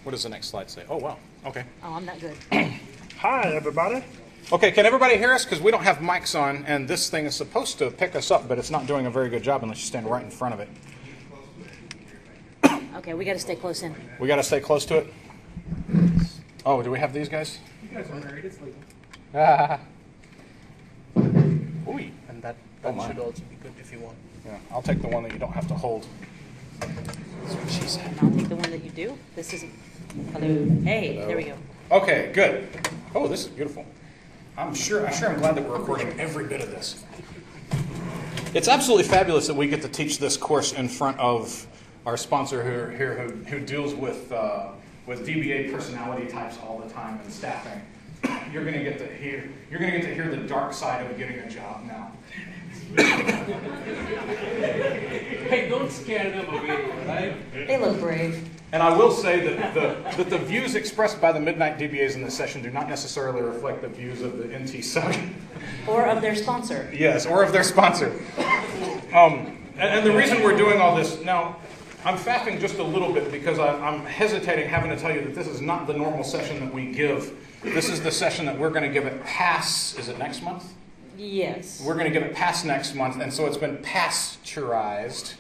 What does the next slide say? Oh, wow. Okay. Oh, I'm not good. Hi, everybody. Okay, can everybody hear us? Because we don't have mics on, and this thing is supposed to pick us up, but it's not doing a very good job unless you stand right in front of it. Okay, we got to stay close in. We got to stay close to it? Oh, do we have these guys? You guys are married, it's legal. Ah. Ooh, and that should also be good if you want. Yeah, I'll take the one that you don't have to hold. That's what she said. And I'll take the one that you do. This isn't. Hello. Hey, Hello. there we go. Okay, good. Oh, this is beautiful. I'm glad that we're recording every bit of this. It's absolutely fabulous that we get to teach this course in front of our sponsor who deals with DBA personality types all the time and staffing. You're going to get to hear the dark side of getting a job now. Hey, don't scare them away, right? They look brave. And I will say that the views expressed by the Midnight DBAs in this session do not necessarily reflect the views of the NT Sub. Or of their sponsor. Yes, or of their sponsor. And the reason we're doing all this, now, I'm faffing just a little bit because I'm hesitating having to tell you that this is not the normal session that we give. This is the session that we're going to give it past, is it next month? Yes. We're going to give it past next month, and so it's been pasteurized.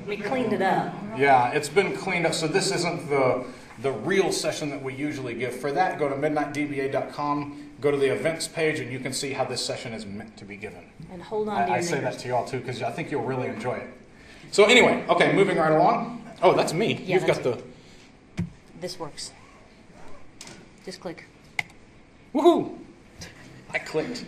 We cleaned it up. Yeah, it's been cleaned up, so this isn't the real session that we usually give. For that, go to midnightdba.com, go to the events page, and you can see how this session is meant to be given. And hold on to your I say knickers. that to you all too, because I think you'll really enjoy it. So anyway, okay, moving right along. Oh, that's me. Yeah, You've got the... This works. Just click. Woohoo! I clicked.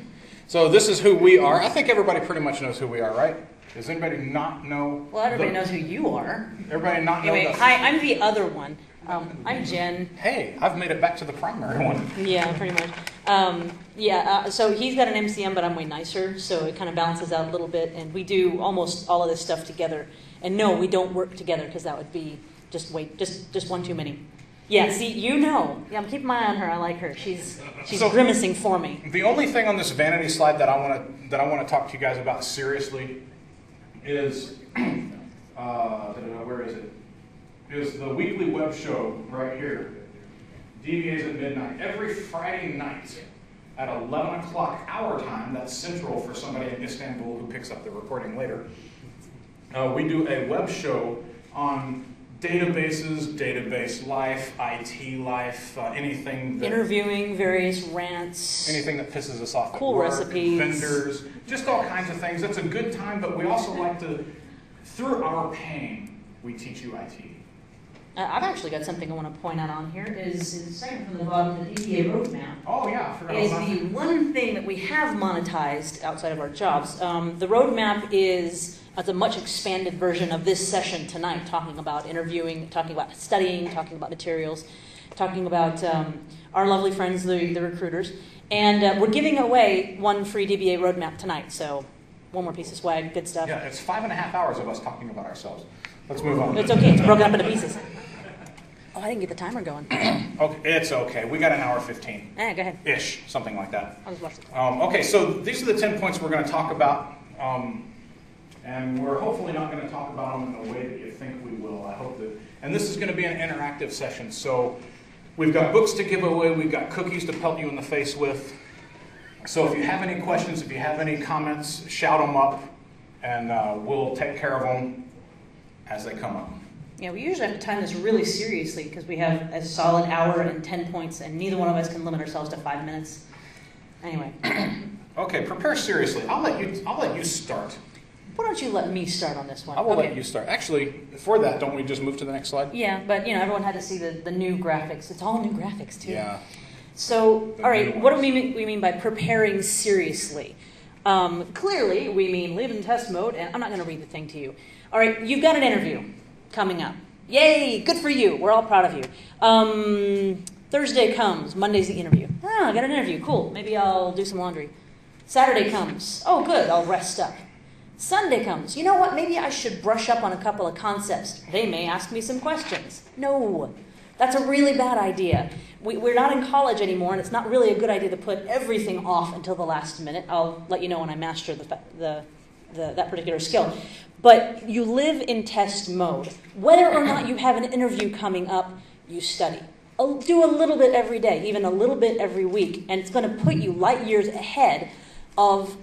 So this is who we are. I think everybody pretty much knows who we are, right? Does anybody not know? Well, everybody knows who you are. Everybody not know Anyway, the... hi, I'm the other one. I'm Jen. Hey, I've made it back to the primary one. Yeah, pretty much. So he's got an MCM, but I'm way nicer, so it kind of balances out a little bit. And we do almost all of this stuff together. And no, we don't work together because that would be just one too many. Yeah, see, you know. Yeah, I'm keeping my eye on her. I like her. She's So, grimacing for me. The only thing on this vanity slide that I want to talk to you guys about seriously is where is it? Is the weekly web show right here, DBAs at Midnight, every Friday night at 11 o'clock our time. That's central for somebody in Istanbul who picks up the recording later. We do a web show on databases, database life, IT life, anything that... Interviewing, various rants. Anything that pisses us off. Cool at work, recipes. Vendors, just all kinds of things. It's a good time, but we also like to, through our pain, we teach you IT. I've actually got something I want to point out on here. Is second from the bottom, the DBA roadmap. Oh yeah, I forgot Is about the that. one thing that we have monetized outside of our jobs. The roadmap is a much expanded version of this session tonight, talking about interviewing, talking about studying, talking about materials, talking about our lovely friends, the recruiters. And we're giving away one free DBA roadmap tonight, so one more piece of swag, good stuff. Yeah, it's 5.5 hours of us talking about ourselves. Let's move on. It's okay, it's broken up into pieces. Oh, I didn't get the timer going. Okay, it's okay. We got an hour 15. Go ahead. Ish, something like that. I'll just watch it. Okay, so these are the 10 points we're going to talk about. And we're hopefully not going to talk about them in the way that you think we will. I hope that. And this is going to be an interactive session. So we've got books to give away. We've got cookies to pelt you in the face with. So if you have any questions, if you have any comments, shout them up, and we'll take care of them as they come up. Yeah, we usually have to time this really seriously because we have a solid hour and 10 points, and neither one of us can limit ourselves to 5 minutes. Anyway. Okay, prepare seriously. I'll let you start. Why don't you let me start on this one? I will let you start. Actually, for that, don't we just move to the next slide? Yeah, but everyone had to see the new graphics. It's all new graphics too. Yeah. So, all right, what do we mean by preparing seriously? Clearly, we mean live in test mode, and I'm not going to read the thing to you. All right, you've got an interview coming up. Yay, good for you. We're all proud of you. Thursday comes. Monday's the interview. I got an interview. Cool. Maybe I'll do some laundry. Saturday comes. Oh, good. I'll rest up. Sunday comes. You know what? Maybe I should brush up on a couple of concepts. They may ask me some questions. No, that's a really bad idea. We're not in college anymore, and it's not really a good idea to put everything off until the last minute. I'll let you know when I master that particular skill. But you live in test mode. Whether or not you have an interview coming up, you study. Do a little bit every day, even a little bit every week, and it's going to put you light years ahead of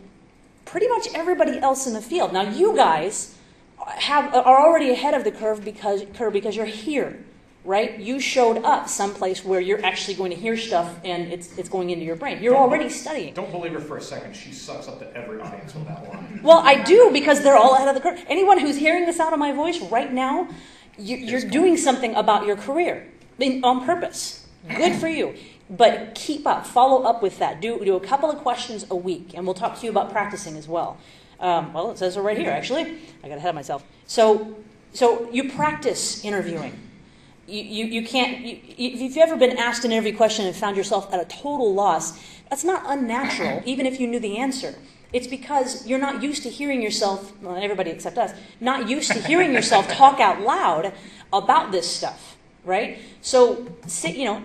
pretty much everybody else in the field. Now, you guys are already ahead of the curve because you're here, right? You showed up someplace where you're actually going to hear stuff and it's going into your brain. You're already studying. Don't believe her for a second. She sucks up to every audience with that line. Well, I do, because they're all ahead of the curve. Anyone who's hearing the sound of my voice right now, you're doing something about your career on purpose. Good for you. But keep up. Follow up with that. Do a couple of questions a week, and we'll talk to you about practicing as well. Well, it says it right here, actually. I got ahead of myself. So you practice interviewing. You can't. If you've ever been asked an interview question and found yourself at a total loss, that's not unnatural, even if you knew the answer. It's because you're not used to hearing yourself, well, everybody except us, not used to hearing yourself talk out loud about this stuff, right? So,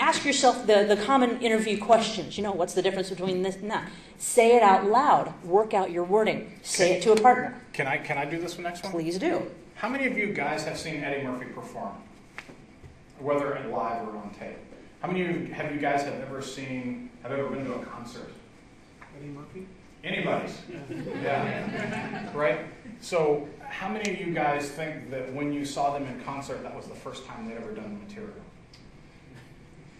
ask yourself the common interview questions. What's the difference between this and that? Say it out loud. Work out your wording. Say it to a partner. Can I do this next one? Please do. How many of you guys have seen Eddie Murphy perform? Whether in live or on tape. How many of you have ever been to a concert? Eddie Murphy? Anybody's? Yeah. Right? So, how many of you guys think that when you saw them in concert, that was the first time they'd ever done the material?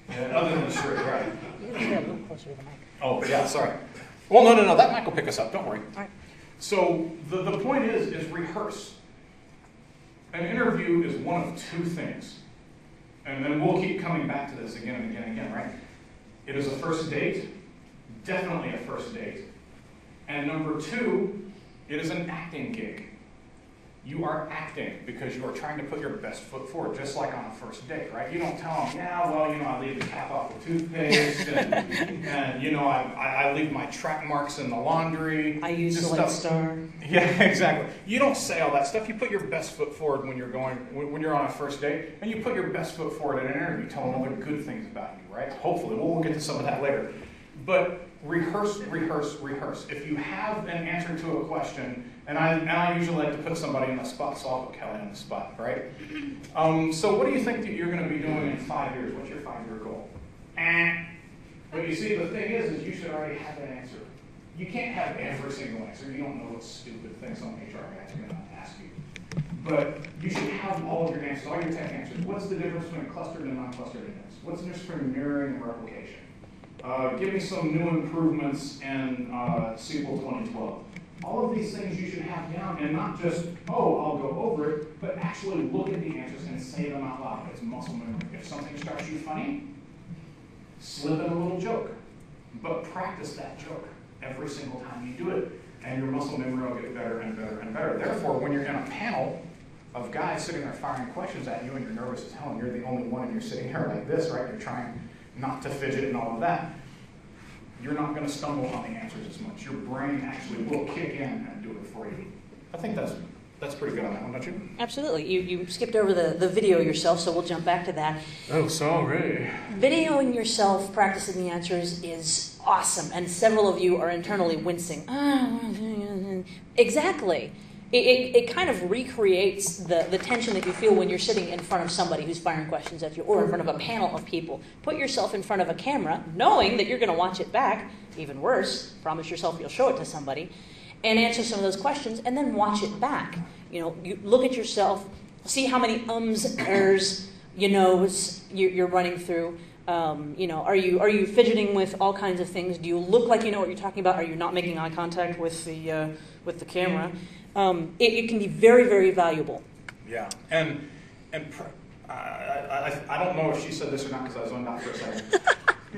Yeah, other than the shirt, right? You gotta get a little closer to the mic. Oh, yeah, sorry. Well, no, that mic will pick us up, don't worry. All right. So, the point is rehearse. An interview is one of two things. And then we'll keep coming back to this again and again and again, right? It is a first date, definitely a first date. And number two, it is an acting gig. You are acting because you are trying to put your best foot forward, just like on a first date, right? You don't tell them, I leave the cap off the toothpaste, and I leave my track marks in the laundry. I use the Lake Star. Yeah, exactly. You don't say all that stuff. You put your best foot forward when you're on a first date, and you put your best foot forward in an interview, telling all the good things about you, right? Hopefully, we'll get to some of that later. But rehearse. If you have an answer to a question, and I usually like to put somebody in the spot, so I'll put Kelly on the spot, right? So what do you think that you're going to be doing in 5 years? What's your 5-year goal? But you see, the thing is you should already have an answer. You can't have every single answer. You don't know what stupid things some HR guys are going to ask you. But you should have all of your answers, all your tech answers. What's the difference between a clustered and non-clustered index? What's the difference between mirroring and replication? Give me some new improvements in SQL 2012. All of these things you should have down, and not just, I'll go over it, but actually look at the answers and say them out loud. It's muscle memory. If something strikes you funny, slip in a little joke. But practice that joke every single time you do it, and your muscle memory will get better and better and better. Therefore, when you're in a panel of guys sitting there firing questions at you and you're nervous as hell, and you're the only one and you're sitting here like this, right? You're trying not to fidget and all of that. You're not going to stumble on the answers as much. Your brain actually will kick in and do it for you. I think that's pretty good on that one, don't you? Absolutely. You skipped over the video yourself, so we'll jump back to that. Oh, sorry. Videoing yourself practicing the answers is awesome, and several of you are internally wincing. Exactly. It kind of recreates the tension that you feel when you're sitting in front of somebody who's firing questions at you, or in front of a panel of people. Put yourself in front of a camera, knowing that you're going to watch it back. Even worse, promise yourself you'll show it to somebody, and answer some of those questions, and then watch it back. You look at yourself, see how many errs, you're running through. Are you fidgeting with all kinds of things? Do you look like you know what you're talking about? Are you not making eye contact with the camera? It can be very, very valuable. Yeah, and I don't know if she said this or not because I was zoned out for a second,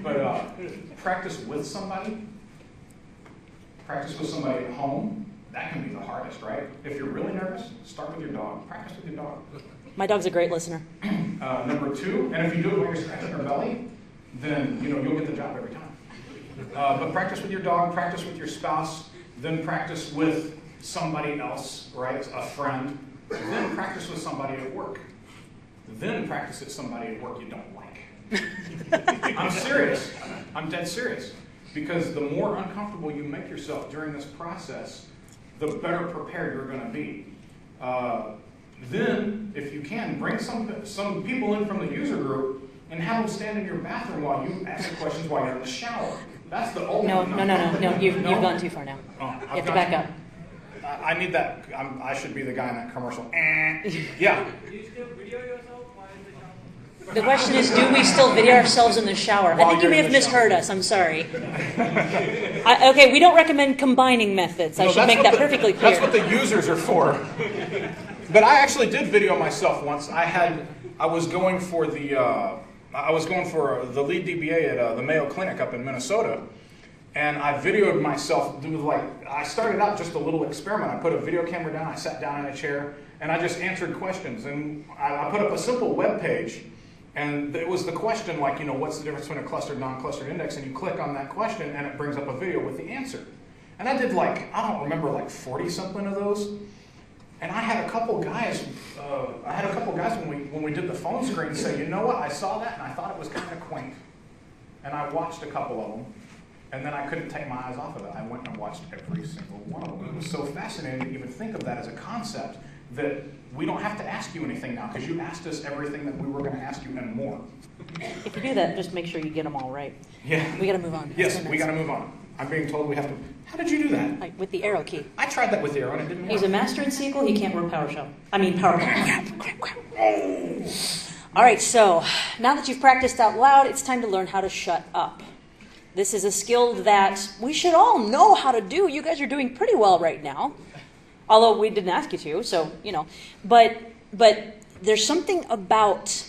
but practice with somebody. Practice with somebody at home. That can be the hardest, right? If you're really nervous, start with your dog. Practice with your dog. My dog's a great listener. Number two, and if you do it while you're scratching her belly, then you'll get the job every time. But practice with your dog, practice with your spouse, then practice with somebody else, right? A friend. Then practice with somebody at work. Then practice with somebody at work you don't like. I'm serious. I'm dead serious. Because the more uncomfortable you make yourself during this process, the better prepared you're going to be. then, if you can, bring some people in from the user group and have them stand in your bathroom while you ask questions while you're in the shower. That's the ultimate. No. You've gone too far now. Oh, you have to back up. I need that. I should be the guy in that commercial. Yeah. Do you still video yourself while in the shower? The question is, do we still video ourselves in the shower? I think you may have misheard us. I'm sorry. Okay, we don't recommend combining methods. I should make that perfectly clear. That's what the users are for. But I actually did video myself once. I was going for the lead DBA at the Mayo Clinic up in Minnesota, and I videoed myself. I started out just a little experiment. I put a video camera down. I sat down in a chair, and I just answered questions. And I put up a simple web page. And it was the question like, what's the difference between a clustered, non-clustered index? And you click on that question, and it brings up a video with the answer. And I did I don't remember, 40-something of those. And I had a couple guys, when we did the phone screen say, you know what, I saw that, and I thought it was kind of quaint. And I watched a couple of them, and then I couldn't take my eyes off of it. I went and watched every single one of them. It was so fascinating to even think of that as a concept, that we don't have to ask you anything now, because you asked us everything that we were going to ask you and more. If you do that, just make sure you get them all right. Yeah. We got to move on. Yes, we got to move on. I'm being told we have to. How did you do that? Like, with the arrow key. I tried that with the arrow and it didn't work. He's a master in SQL. He can't run PowerShell. All right, so now that you've practiced out loud, it's time to learn how to shut up. This is a skill that we should all know how to do. You guys are doing pretty well right now. Although we didn't ask you to, so, But there's something about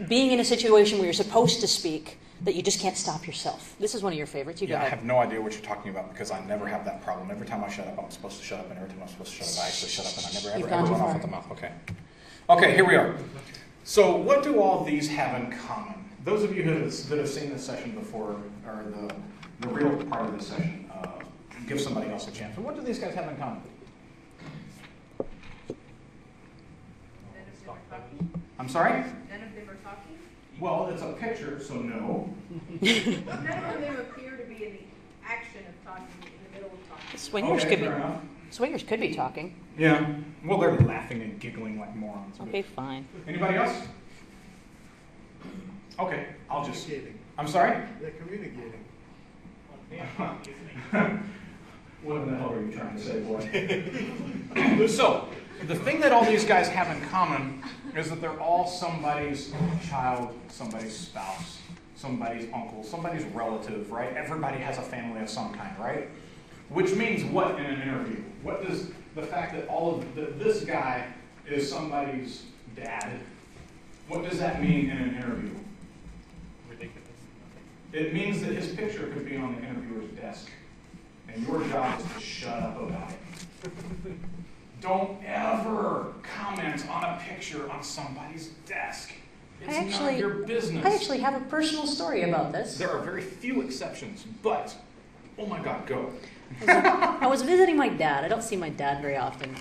being in a situation where you're supposed to speak that you just can't stop yourself. This is one of your favorites. You go ahead. I have no idea what you're talking about, because I never have that problem. Every time I shut up, I'm supposed to shut up, and every time I'm supposed to shut up, I actually shut up, and I never ever run off at the mouth. Okay, here we are. So what do all these have in common? Those of you that have seen this session before, or the real part of this session, give somebody else a chance. But what do these guys have in common? I'm sorry? None of them are talking? Well, it's a picture, so no. None of them appear to be in the action of talking, in the middle of talking. Swingers could be talking. Yeah. Well, they're laughing and giggling like morons. Okay, fine. Anybody else? Okay, I'm sorry? They're communicating. What in the hell are you trying to say, boy? So, the thing that all these guys have in common is that they're all somebody's child, somebody's spouse, somebody's uncle, somebody's relative, right? Everybody has a family of some kind, right? Which means what in an interview? What does the fact that this guy is somebody's dad, what does that mean in an interview? Ridiculous. It means that his picture could be on the interviewer's desk, and your job is to shut up about it. Don't ever comment on a picture on somebody's desk. It's not your business. I actually have a personal story about this. There are very few exceptions, but, oh my God, go. I was visiting my dad. I don't see my dad very often.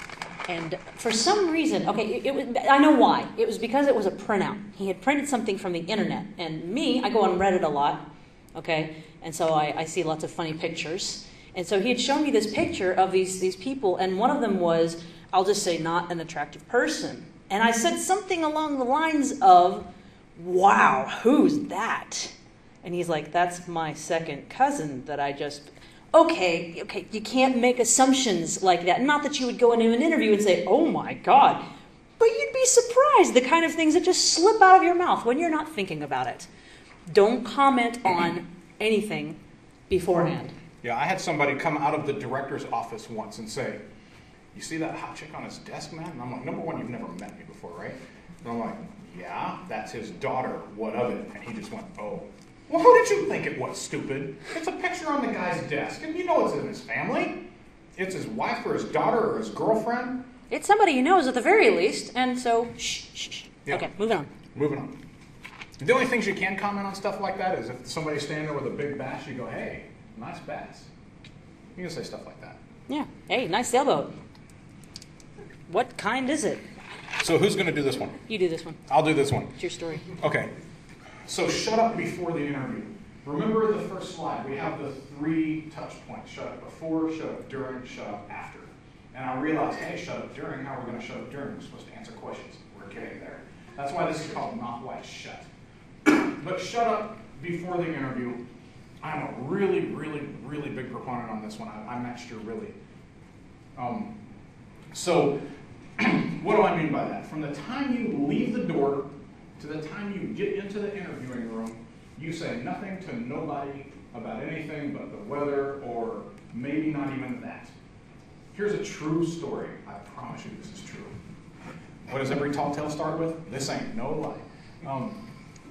And for some reason, I know why. It was because it was a printout. He had printed something from the internet. And I go on Reddit a lot, okay? And so I see lots of funny pictures. And so he had shown me this picture of these people, and one of them was, I'll just say, not an attractive person. And I said something along the lines of, wow, who's that? And he's like, that's my second cousin that I just... Okay, you can't make assumptions like that. Not that you would go into an interview and say, oh my God. But you'd be surprised the kind of things that just slip out of your mouth when you're not thinking about it. Don't comment on anything beforehand. Yeah, I had somebody come out of the director's office once and say, you see that hot chick on his desk, man? And I'm like, number one, you've never met me before, right? And I'm like, yeah, that's his daughter. What of it? And he just went, oh. Well, who did you think it was, stupid? It's a picture on the guy's desk, and you know it's in his family. It's his wife or his daughter or his girlfriend. It's somebody he knows at the very least, and so, shh. Yeah. Okay, moving on. Moving on. The only things you can comment on stuff like that is if somebody's standing there with a big bass, you go, hey, nice bass. You can say stuff like that. Yeah. Hey, nice sailboat. What kind is it? So who's going to do this one? You do this one. I'll do this one. It's your story. Okay. So shut up before the interview. Remember the first slide. We have the 3 touch points. Shut up before, shut up during, shut up after. And I realized, hey, shut up during. How are we going to shut up during? We're supposed to answer questions. We're getting there. That's why this is called Not Why Shut. But shut up before the interview. I'm a really, really, really big proponent on this one. I matched your really. So what do I mean by that? From the time you leave the door to the time you get into the interviewing room, you say nothing to nobody about anything but the weather, or maybe not even that. Here's a true story. I promise you this is true. What does every tall tale start with? This ain't no lie.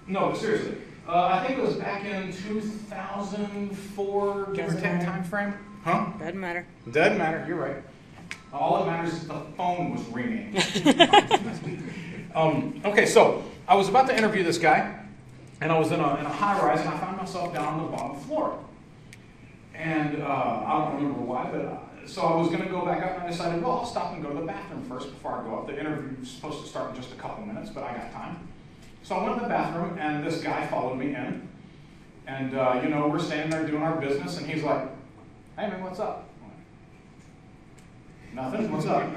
No, but seriously. I think it was back in 2004, give or take time frame. Huh? Doesn't matter. Doesn't matter, you're right. All that matters is the phone was ringing. Okay, so I was about to interview this guy, and I was in a high rise, and I found myself down on the bottom floor. And I don't remember why, but so I was going to go back up, and I decided, well, I'll stop and go to the bathroom first before I go up. The interview was supposed to start in just a couple minutes, but I got time. So I went to the bathroom, and this guy followed me in. And, we're standing there doing our business, and he's like, hey, man, what's up? Nothing, what's up?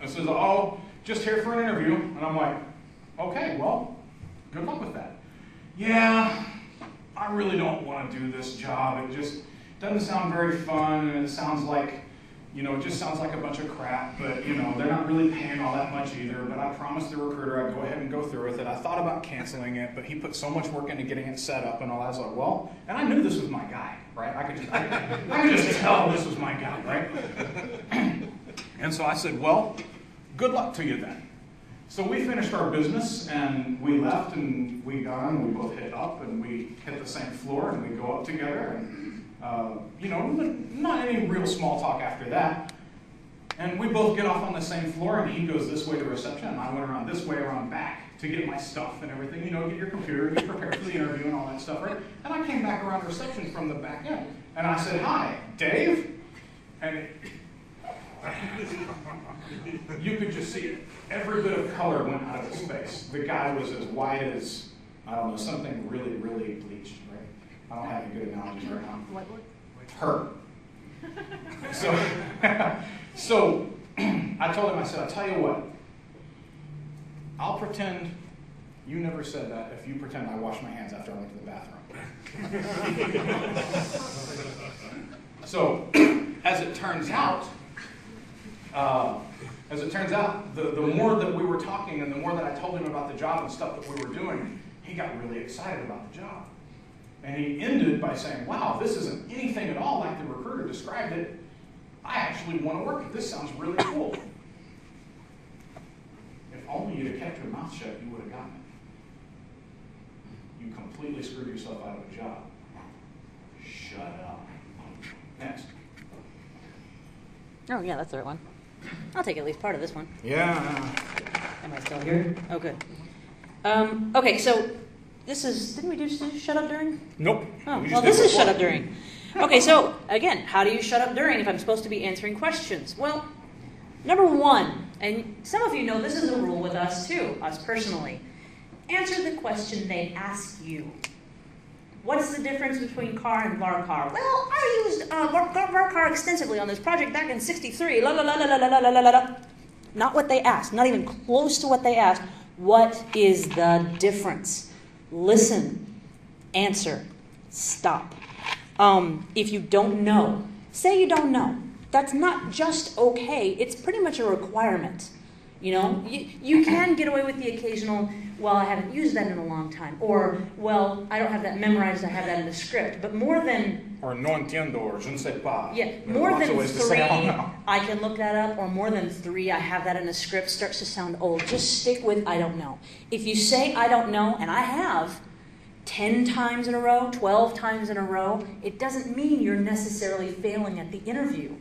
I says, oh, just here for an interview. And I'm like, okay, well, good luck with that. Yeah, I really don't want to do this job. It just doesn't sound very fun, and it sounds like, it just sounds like a bunch of crap, but, they're not really paying all that much either, but I promised the recruiter I'd go ahead and go through with it. I thought about canceling it, but he put so much work into getting it set up and all that. I was like, well, and I knew this was my guy, right? I could just tell this was my guy, right? And so I said, well, good luck to you then. So we finished our business, and we left, and we got on, and we both hit up, and we hit the same floor, and we go up together, and not any real small talk after that. And we both get off on the same floor, and he goes this way to reception, and I went around this way, around back to get my stuff and everything, get your computer, get prepared for the interview and all that stuff, right? And I came back around reception from the back end, and I said, hi, Dave? And you could just see every bit of color went out of his face. The guy was as white as, I don't know, something really, really bleached, right? I don't have any good analogies right now. Her. So I told him, I said, I'll tell you what, I'll pretend you never said that if you pretend I washed my hands after I went to the bathroom. So as it turns out, the more that we were talking and the more that I told him about the job and stuff that we were doing, he got really excited about the job. And he ended by saying, wow, this isn't anything at all like the recruiter described it. I actually want to work it. This sounds really cool. If only you'd have kept your mouth shut, you would have gotten it. You completely screwed yourself out of a job. Shut up. Next. Oh, yeah, that's the right one. I'll take at least part of this one. Yeah. Am I still here? Oh, good. Okay, so this is, didn't we do shut up during? Nope. Oh, well, this is shut up during. Okay, so again, how do you shut up during if I'm supposed to be answering questions? Well, number one, and some of you know this is a rule with us too, us personally. Answer the question they ask you. What's the difference between car and varchar? Well, I used varchar extensively on this project back in '63. La la la la la la la la la. Not what they asked. Not even close to what they asked. What is the difference? Listen. Answer. Stop. If you don't know, say you don't know. That's not just okay. It's pretty much a requirement. You can get away with the occasional, well, I haven't used that in a long time. Or, well, I don't have that memorized, I have that in the script. But more than... Or no entiendo, or je ne sais pas. Yeah, more than 3, I can look that up. Or more than 3, I have that in a script, starts to sound old. Just stick with I don't know. If you say I don't know, and I have 10 times in a row, 12 times in a row, it doesn't mean you're necessarily failing at the interview.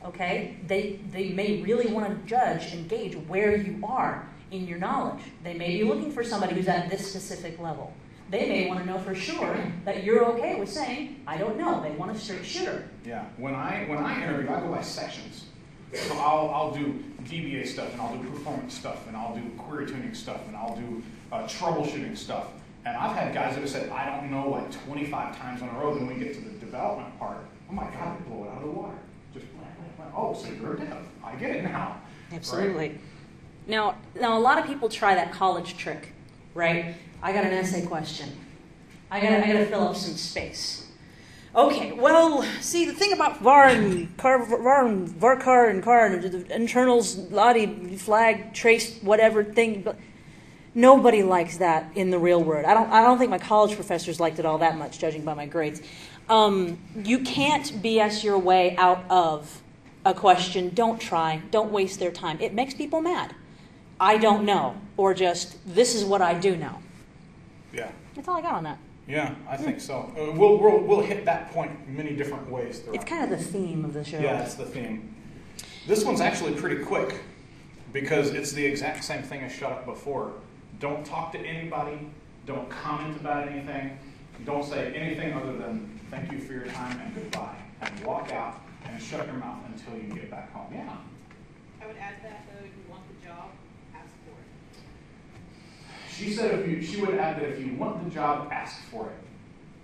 Okay? They may really want to judge and gauge where you are in your knowledge. They may be looking for somebody who's at this specific level. They may want to know for sure that you're okay with saying, I don't know. They want a straight shooter. Yeah. When I interview, I go by sections. So I'll do DBA stuff, and I'll do performance stuff, and I'll do query tuning stuff, and I'll do troubleshooting stuff. And I've had guys that have said, I don't know, like 25 times in a row. Then we get to the development part. Oh my God, they blow it out of the water. Just, oh, so you're a dev. I get it now. Absolutely. Right? Now, a lot of people try that college trick, right? I got an essay question. I gotta fill up some space. Okay, well, see, the thing about var and varchar and car and the internals, lottie, flag, trace, whatever thing, but nobody likes that in the real world. I don't think my college professors liked it all that much, judging by my grades. You can't BS your way out of a question. Don't try. Don't waste their time. It makes people mad. I don't know, or just, this is what I do know. Yeah. That's all I got on that. Yeah, I think so. We'll hit that point many different ways throughout. It's kind of the theme of the show. Yeah, it's the theme. This one's actually pretty quick because it's the exact same thing as shut up before. Don't talk to anybody. Don't comment about anything. Don't say anything other than thank you for your time and goodbye. And walk out and shut your mouth until you get back home. Yeah. I would add that though, if you want the job, ask for it. She said she would add that if you want the job, ask for it.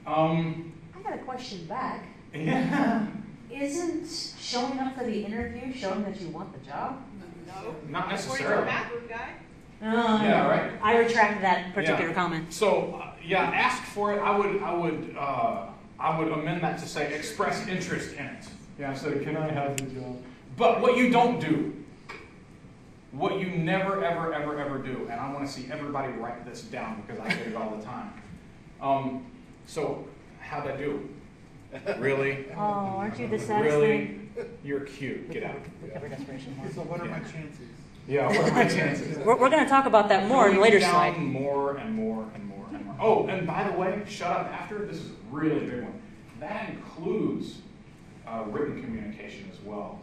I got a question back. Yeah. Isn't showing up for the interview showing that you want the job? No. Not According to necessarily. the bathroom guy. Yeah, right. I retract that particular Yeah. comment. So yeah, ask for it. I would amend that to say express interest in it. Yeah. So Can I have the job? but what you don't do, what you never ever ever ever do, and I want to see everybody write this down because I get it all the time. So how'd I do? Really? Oh, aren't you the saddest Really? thing? You're cute. Get out. Recover desperation more. So what are my Yeah. chances? Yeah. What are my chances? We're going to talk about that more in the later Going slide. down more and more and more and more. Oh, and by the way, shut up after. This is a really big one. That includes written communication as well.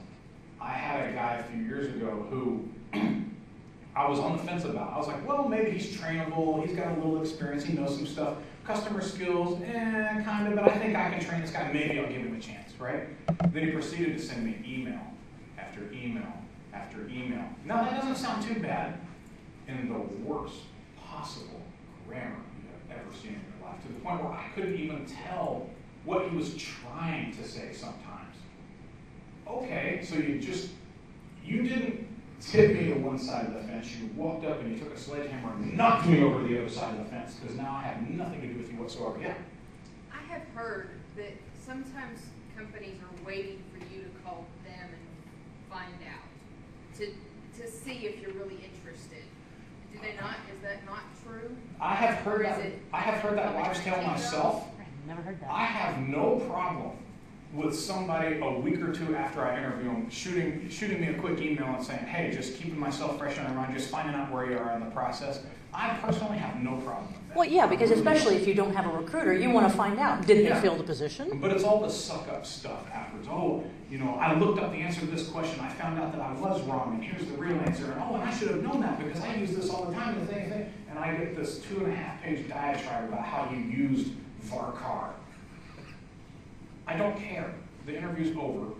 I had a guy a few years ago who I was on the fence about. I was like, well, maybe he's trainable. He's got a little experience. He knows some stuff. Customer skills, kind of, but I think I can train this guy. Maybe I'll give him a chance, right? Then he proceeded to send me email after email after email. Now, that doesn't sound too bad in the worst possible grammar you have ever seen in your life, to the point where I couldn't even tell what he was trying to say sometimes. Okay, so you didn't tip me to one side of the fence, you walked up and you took a sledgehammer and knocked me over to the other side of the fence, because now I have nothing to do with you whatsoever. Yeah. I have heard that sometimes companies are waiting for you to call them and find out to see if you're really interested. Do they not? Is that not true? I have heard Or is that. it I have heard that wives' tale myself. Never heard that. I have no problem with somebody a week or two after I interview them shooting me a quick email and saying, hey, just keeping myself fresh on their mind, just finding out where you are in the process. I personally have no problem with that. Well, yeah, because especially if you don't have a recruiter, you want to find out, did Yeah. they fill the position? But it's all the suck-up stuff afterwards. Oh, I looked up the answer to this question. I found out that I was wrong, and here's the real answer. And and I should have known that because I use this all the time in the thing. And I get this 2.5-page diatribe about how you used varchar. I don't care. The interview's over.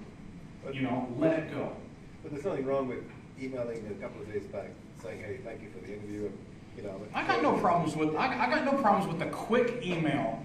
Let it go. But there's nothing wrong with emailing a couple of days back saying, hey, thank you for the interview. And, I got no problems with the quick email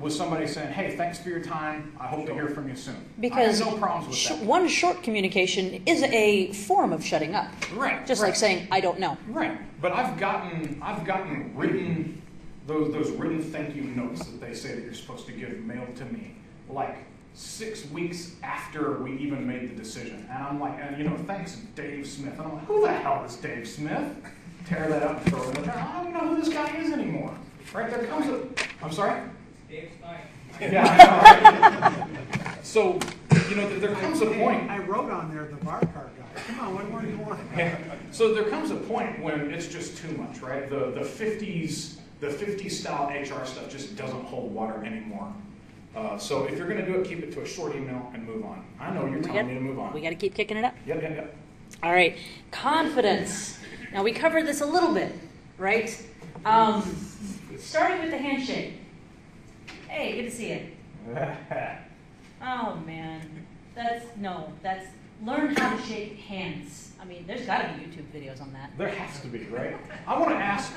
with somebody saying, hey, thanks for your time. I hope to hear from you soon. Because I have no problems with that. one short communication is a form of shutting up. Right. Just right. like saying, I don't know. Right. But I've gotten written those written thank you notes that they say that you're supposed to give mailed to me like 6 weeks after we even made the decision. And I'm like, thanks, Dave Smith. And I'm like, who the hell is Dave Smith? Tear that up and throw it in the trash. I don't even know who this guy is anymore. Right? There comes I'm sorry? Dave Stein. Yeah. So, there comes a point. I wrote on there the varchar guy. Come on, what more do you want? So there comes a point when it's just too much, right? The 50s style HR stuff just doesn't hold water anymore. So if you're going to do it, keep it to a short email and move on. I know you're telling me to move on. We got to keep kicking it up. Yep. All right, confidence. Now we covered this a little bit, right? Starting with the handshake. Hey, good to see you. Oh man, that's learn how to shake hands. I mean, there's got to be YouTube videos on that. There has to be, right? I want to ask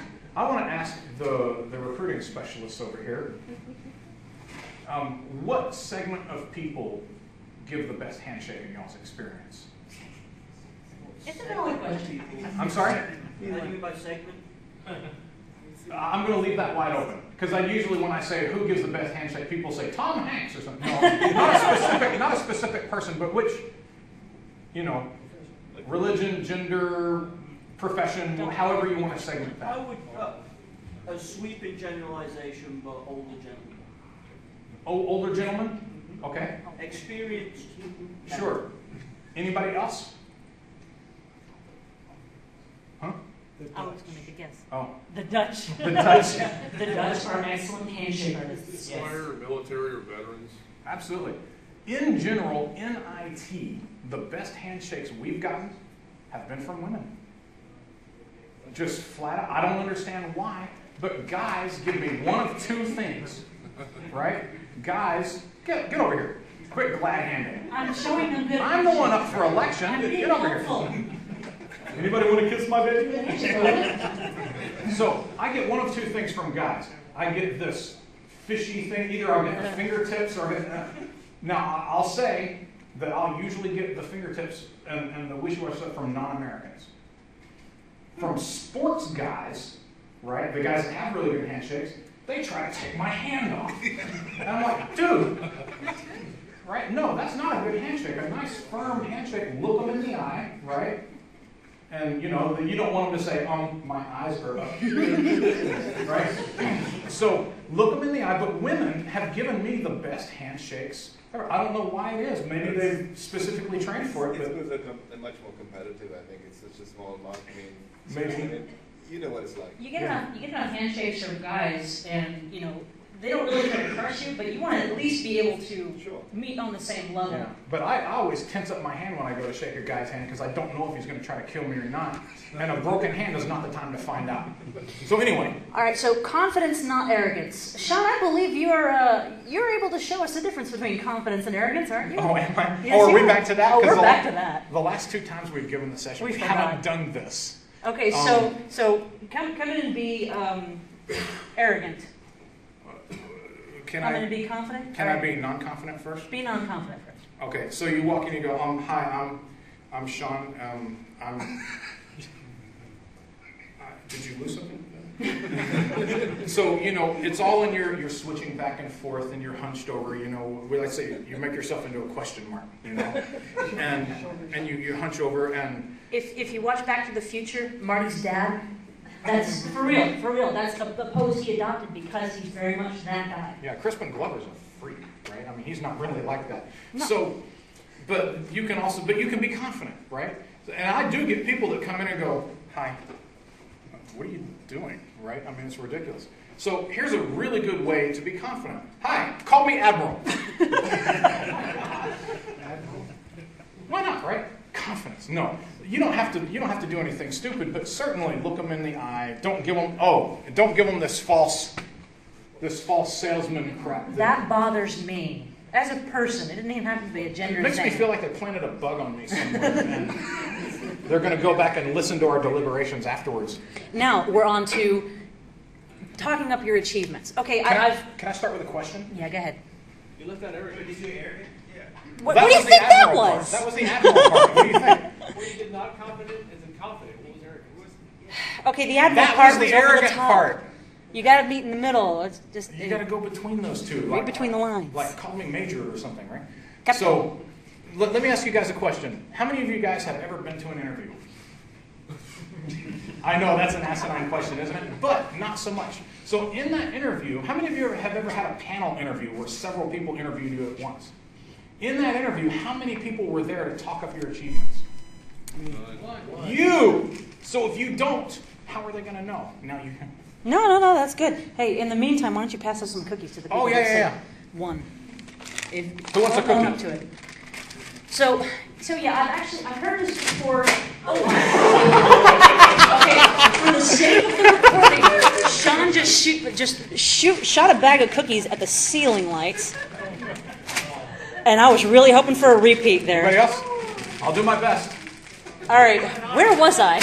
the recruiting specialists over here. What segment of people give the best handshake in y'all's experience? It's a valid question. I'm sorry? How do you mean by segment? I'm going to leave that wide open because I usually, when I say who gives the best handshake, people say Tom Hanks or something. No, not a specific person, but which, religion, gender, profession, however you want to segment I that. would, a sweeping generalization, but older gentlemen. Older gentlemen? Okay. Experienced. Sure. Anybody else? Huh? I was going to make a guess. Oh. The Dutch. The Dutch. The Dutch are excellent handshake artists. Yes. Fire, military, or veterans? Absolutely. In general, in IT, the best handshakes we've gotten have been from women. Just flat out. I don't understand why, but guys give me one of two things, right? Guys, get over here. Quick glad handing. I'm showing them good. I'm the one up for election. I'm being Get over helpful. here. Anybody want to kiss my baby? So I get one of two things from guys. I get this fishy thing. Either I'll get the fingertips or now I'll say that I'll usually get the fingertips and the wishy-washy stuff from non-Americans. From sports guys, right? The guys that have really good handshakes, they try to take my hand off. And I'm like, dude, right? No, that's not a good handshake. A nice firm handshake, look them in the eye, right? And you don't want them to say, my eyes are up. Right? So look them in the eye, but women have given me the best handshakes ever. I don't know why it is. Maybe they've specifically trained for it, It's but because they're much more competitive. I think it's such a small market. Maybe. You know what it's like. You get enough handshakes from guys, and they don't really try to crush you, but you want to at least be able to meet on the same level. yeah. But I always tense up my hand when I go to shake a guy's hand because I don't know if he's going to try to kill me or not. And a broken hand is not the time to find out. So anyway. All right, so confidence, not arrogance. Sean, I believe you're able to show us the difference between confidence and arrogance, aren't you? Oh, am I? Yes, Are you we are. back to that? Oh, 'Cause we're back to that. The last two times we've given the session, we We haven't forgot. done this. Okay, so come in and be arrogant. Can Come in I and be confident. can All I right. be non-confident first? Be non-confident first? Okay, so you walk in and you go, hi, I'm Sean. Did you lose something? So, it's all in you're switching back and forth and you're hunched over, let's say you make yourself into a question mark, and you hunch over and... If you watch Back to the Future, Marty's dad, that's for real. That's the pose he adopted because he's very much that guy. Yeah, Crispin Glover's a freak, right? I mean, he's not really like that. No. So, but you can be confident, right? And I do get people that come in and go, hi, what are you doing, right? I mean, it's ridiculous. So here's a really good way to be confident. Hi, call me Admiral. Why not, right? Confidence. No, you don't have to do anything stupid, but certainly look them in the eye. Don't give them this false salesman crap. That bothers me. As a person, it didn't even have to be a gender It makes thing. me feel like they planted a bug on me somewhere, and they're going to go back and listen to our deliberations afterwards. Now, we're on to talking up your achievements. Okay, Can I start with a question? Yeah, go ahead. You left out arrogant. Did you say arrogant? Yeah. What That do you was the think that Admiral part. was? That was the Admiral part. What do you think? Well, you did not confident as in confident. What was arrogant? Okay, the admiral That part was the over arrogant top. part. You got to meet in the middle. It's just You got to go between those two. Read between the lines. Like call me Major or something, right? Captain. So let me ask you guys a question. How many of you guys have ever been to an interview? I know that's an asinine question, isn't it? But not so much. So in that interview, how many of you have ever had a panel interview where several people interviewed you at once? In that interview, how many people were there to talk up your achievements? You! So if you don't, how are they going to know? Now you can. No, that's good. Hey, in the meantime, why don't you pass us some cookies to the people? Oh, yeah, that said yeah. One. Who wants a I'll own cookie? up to it. So yeah, I've heard this before. Oh, wow. Okay, for the sake of the recording, Sean just shot a bag of cookies at the ceiling lights, and I was really hoping for a repeat there. Anybody else? I'll do my best. All right, where was I?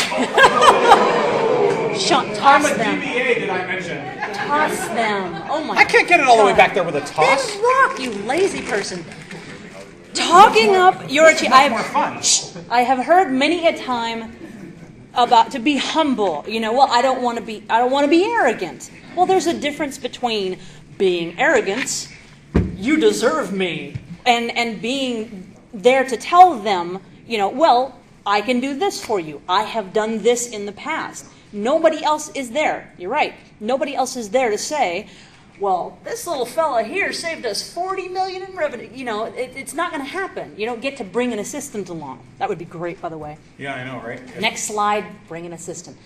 Sean, I'm toss a them. DBA, did I mention? Toss them. Oh my! I can't get it all the way God. back there with a toss. Then walk, you lazy person. Talking up your It's more fun. I have heard many a time about to be humble. Well, I don't want to be arrogant. Well, there's a difference between being arrogant, you deserve me, and being there to tell them, well, I can do this for you. I have done this in the past. Nobody else is there. You're right. Nobody else is there to say, well, this little fella here saved us $40 million in revenue. It's not going to happen. You don't get to bring an assistant along. That would be great, by the way. Yeah, I know, right? Next slide, bring an assistant.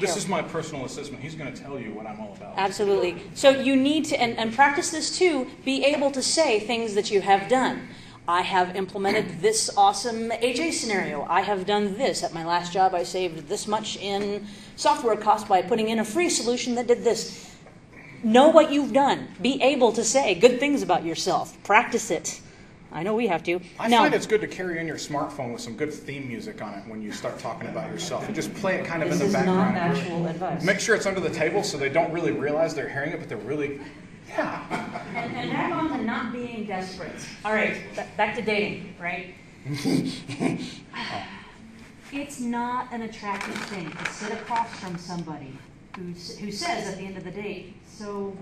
This is my personal assistant. He's going to tell you what I'm all about. Absolutely. So you need to, and practice this too, be able to say things that you have done. I have implemented this awesome HA scenario. I have done this. At my last job, I saved this much in software cost by putting in a free solution that did this. Know what you've done. Be able to say good things about yourself. Practice it. I know we have to. I find it's good to carry in your smartphone with some good theme music on it when you start talking about yourself. And just play it kind of in the background. This is not actual advice. Make sure it's under the table so they don't really realize they're hearing it, but they're really, yeah. And back on to not being desperate. All right, back to dating, right? It's not an attractive thing to sit across from somebody who says at the end of the date, so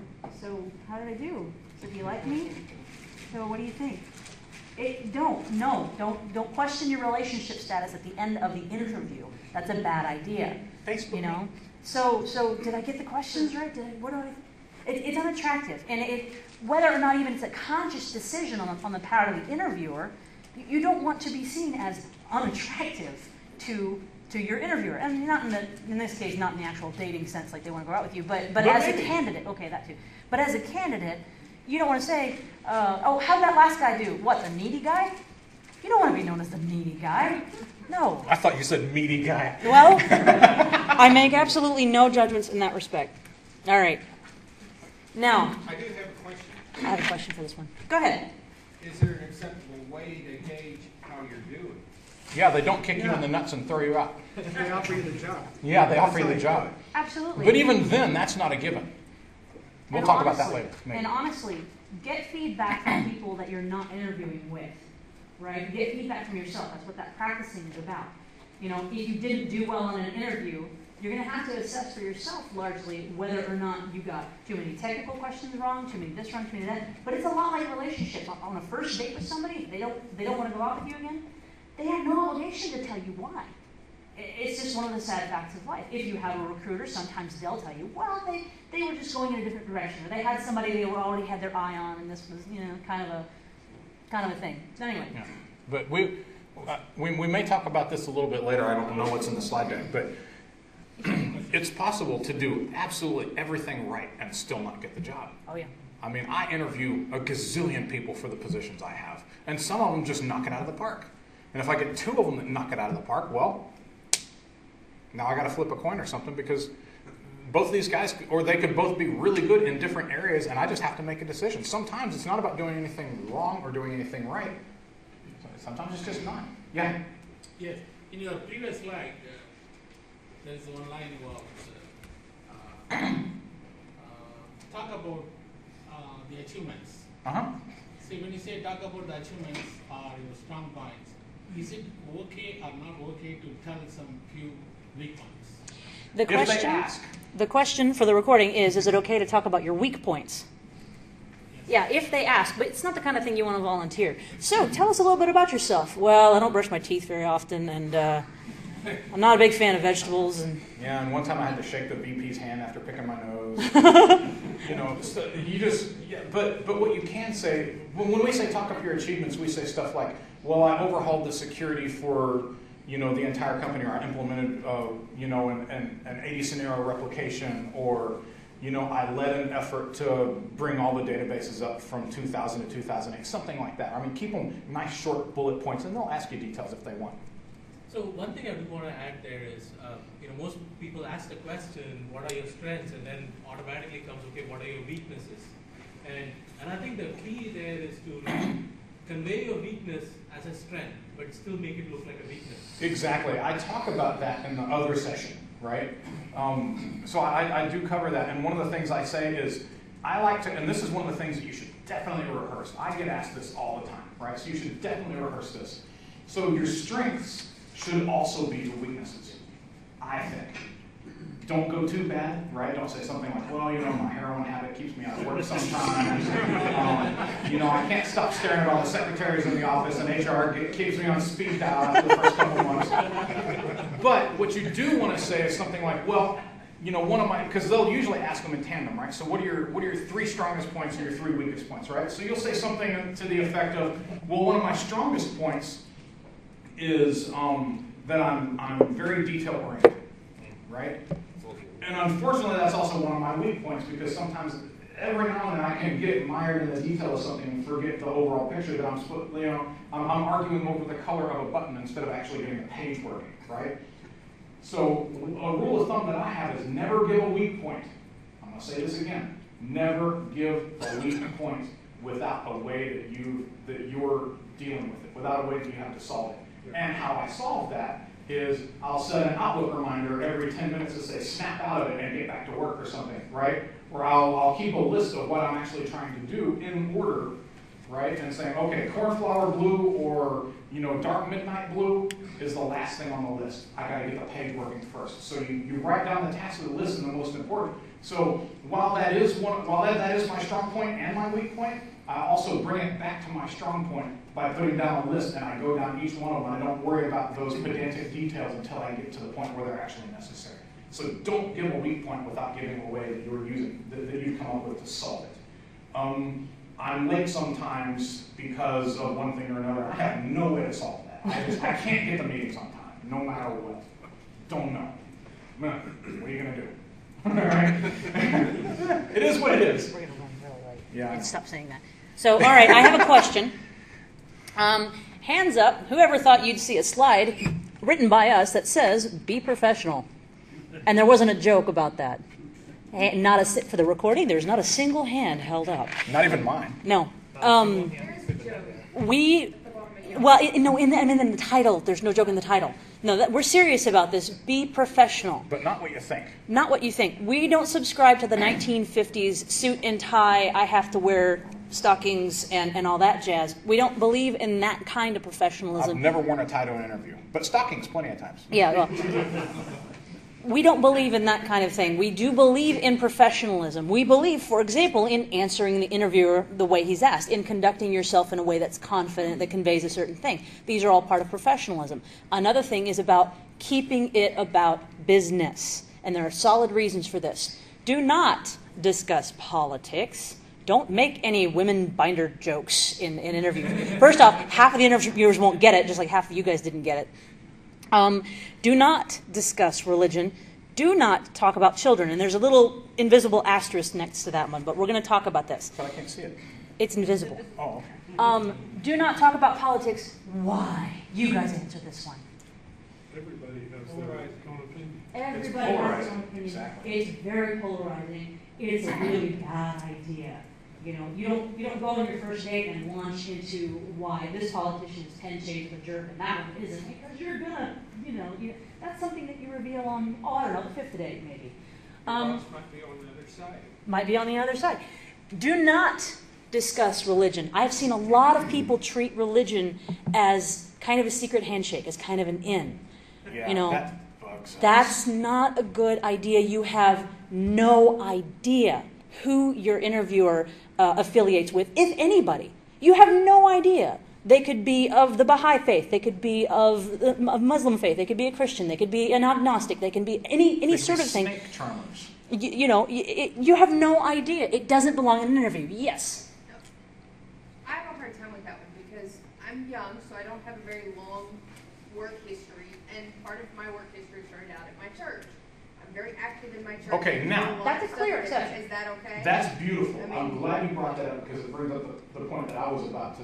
how did I do? So do you like me? So what do you think? Don't question your relationship status at the end of the interview. That's a bad idea. Facebook. So did I get the questions right? It's unattractive, and whether or not even it's a conscious decision on the part of the interviewer, you don't want to be seen as unattractive to your interviewer, and not in this case, not in the actual dating sense, like they want to go out with you, but as a candidate, okay, that too. But as a candidate, you don't want to say, oh, how'd that last guy do? What, the needy guy? You don't want to be known as the needy guy. No. I thought you said meaty guy. Well, I make absolutely no judgments in that respect. All right. Now, I do have a question. I have a question for this one. Go ahead. Is there an acceptable way to gauge how you're doing? Yeah, they don't kick you in the nuts and throw you out. They offer you the job. Yeah, they offer you the job. Absolutely. But even then, that's not a given. We'll talk about that later. Maybe. And honestly, get feedback from people that you're not interviewing with, right? Get feedback from yourself. That's what that practicing is about. If you didn't do well in an interview, you're going to have to assess for yourself largely whether or not you got too many technical questions wrong, too many this wrong, too many that. But it's a lot like relationships. On a first date with somebody, if they don't want to go out with you again, they have no obligation to tell you why. It's just one of the sad facts of life. If you have a recruiter, sometimes they'll tell you, well, they were just going in a different direction, or they had somebody they already had their eye on, and this was, kind of a thing. So anyway. Yeah. But we may talk about this a little bit later. I don't know what's in the slide deck, but it's possible to do absolutely everything right and still not get the job. Oh yeah. I mean, I interview a gazillion people for the positions I have, and some of them just knock it out of the park. And if I get two of them that knock it out of the park, well, now I got to flip a coin or something, because both of these guys, or they could both be really good in different areas, and I just have to make a decision. Sometimes it's not about doing anything wrong or doing anything right. Sometimes it's just not. Yeah? Yes. In your previous slide, there's one line about talk about the achievements. Uh-huh. See, when you say talk about the achievements or your strong points, is it okay or not okay to tell some few weak points? If they ask. The question for the recording is it okay to talk about your weak points? Yeah, if they ask, but it's not the kind of thing you want to volunteer. So, tell us a little bit about yourself. Well, I don't brush my teeth very often, and I'm not a big fan of vegetables. Yeah, and one time I had to shake the VP's hand after picking my nose. But what you can say, when we say talk up your achievements, we say stuff like, well, I overhauled the security for, the entire company, or I implemented, an 80 scenario replication, or, I led an effort to bring all the databases up from 2000 to 2008, something like that. I mean, keep them nice, short bullet points, and they'll ask you details if they want. So one thing I do want to add there is, most people ask the question, what are your strengths? And then automatically comes, okay, what are your weaknesses? And I think the key there is to convey your weakness as a strength, but still make it look like a weakness. Exactly. I talk about that in the other session, right? So I do cover that. And one of the things I say is, I like to, and this is one of the things that you should definitely rehearse. I get asked this all the time, right? So you should definitely rehearse this. So your strengths should also be your weaknesses, I think. Don't go too bad, right? Don't say something like, well, you know, my heroin habit keeps me out of work sometimes. You know, I can't stop staring at all the secretaries in the office, and HR keeps me on speed dial after the first couple of months. But what you do want to say is something like, well, you know, one of my, because they'll usually ask them in tandem, right? So what are your 3 strongest points and your 3 weakest points, right? So you'll say something to the effect of, well, one of my strongest points is that I'm very detail-oriented, right? And unfortunately, that's also one of my weak points, because sometimes, every now and then, I can get mired in the detail of something and forget the overall picture that I'm arguing over the color of a button instead of actually getting the page working, right? So a rule of thumb that I have is never give a weak point. I'm going to say this again. Never give a weak point without a way that you're dealing with it, without a way that you have to solve it. And how I solve that is I'll set an Outlook reminder every 10 minutes to say snap out of it and get back to work or something, right? Or I'll keep a list of what I'm actually trying to do in order, right? And saying, okay, cornflower blue or, you know, dark midnight blue is the last thing on the list. I got to get the page working first. So you write down the tasks of the list and the most important. So while that is my strong point and my weak point, I also bring it back to my strong point by putting down a list, and I go down each one of them. I don't worry about those pedantic details until I get to the point where they're actually necessary. So don't give a weak point without giving a way that you've come up with to solve it. I'm late sometimes because of one thing or another. I have no way to solve that. I can't get the meetings on time, no matter what. Don't know. What are you going to do? All right? It is what it is. We're going to run really late. Yeah. And stop saying that. So, all right, I have a question. Hands up, whoever thought you'd see a slide written by us that says, be professional. And there wasn't a joke about that. For the recording, there's not a single hand held up. Not even mine. No. There's a joke. In the title, there's no joke in the title. No, we're serious about this. Be professional. But not what you think. Not what you think. We don't subscribe to the 1950s suit and tie, I have to wear stockings and all that jazz. We don't believe in that kind of professionalism. I've never worn a tie to an interview, but stockings plenty of times. Yeah, well, we don't believe in that kind of thing. We do believe in professionalism. We believe, for example, in answering the interviewer the way he's asked, in conducting yourself in a way that's confident, that conveys a certain thing. These are all part of professionalism. Another thing is about keeping it about business. And there are solid reasons for this. Do not discuss politics. Don't make any women binder jokes in interviews. First off, half of the interviewers won't get it, just like half of you guys didn't get it. Do not discuss religion. Do not talk about children. And there's a little invisible asterisk next to that one, but we're going to talk about this. But I can't see it. It's invisible. Oh, okay. Do not talk about politics. Why? You guys answer this one. Everybody has their own opinion. Everybody has their own polarizing. opinion. Exactly. It's very polarizing. It's a really bad idea. You know, you don't go on your first date and launch into why this politician is 10 shades of a jerk and that one isn't, because you're gonna, that's something that you reveal on, I don't know, the 5th date maybe. Might be on the other side. Might be on the other side. Do not discuss religion. I've seen a lot of people treat religion as kind of a secret handshake, as kind of an in. Yeah, You know, that bugs us. That's not a good idea. You have no idea who your interviewer affiliates with, if anybody. You have no idea. They could be of the Baha'i faith. They could be of Muslim faith. They could be a Christian. They could be an agnostic. They can be any sort of thing. Snake charmers. You have no idea. It doesn't belong in an interview. Yes. I have a hard time with that one because I'm young, so I don't have a very long work history, and part of my work history started out at my church. I'm very active in my church. Okay, now- I do lot That's of a clear stuff. exception. Is that okay? That's beautiful. I mean- I'm glad you brought that up because it brings up the point that I was about to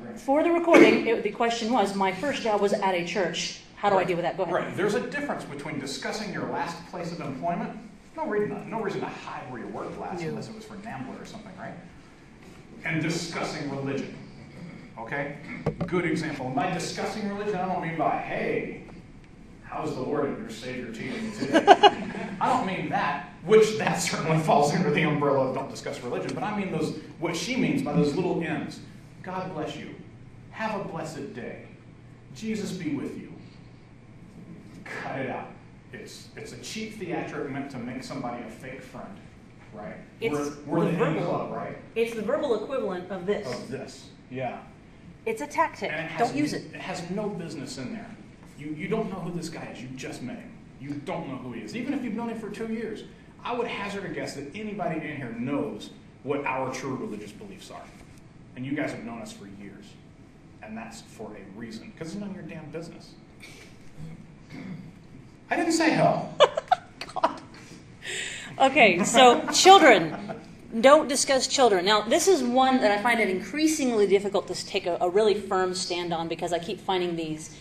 bring. For the recording, the question was, my first job was at a church. How do I deal with that? Go ahead. Right. There's a difference between discussing your last place of employment. No reason to hide where you worked last unless it was for NAMBLA or something, right? And discussing religion. Okay? Good example. And by discussing religion, I don't mean by, hey, how's the Lord and your Savior teaching you today? I don't mean that, which that certainly falls under the umbrella of don't discuss religion, but I mean what she means by those little N's. God bless you. Have a blessed day. Jesus be with you. Cut it out. It's a cheap theatric meant to make somebody a fake friend, right? We're the verbal club, right? It's the verbal equivalent of this. Of this, yeah. It's a tactic. Don't use it. It has no business in there. You don't know who this guy is. You just met him. You don't know who he is. Even if you've known him for 2 years, I would hazard a guess that anybody in here knows what our true religious beliefs are. And you guys have known us for years. And that's for a reason, because it's none of your damn business. I didn't say hell. God. Okay, so children. Don't discuss children. Now, this is one that I find it increasingly difficult to take a really firm stand on because I keep finding these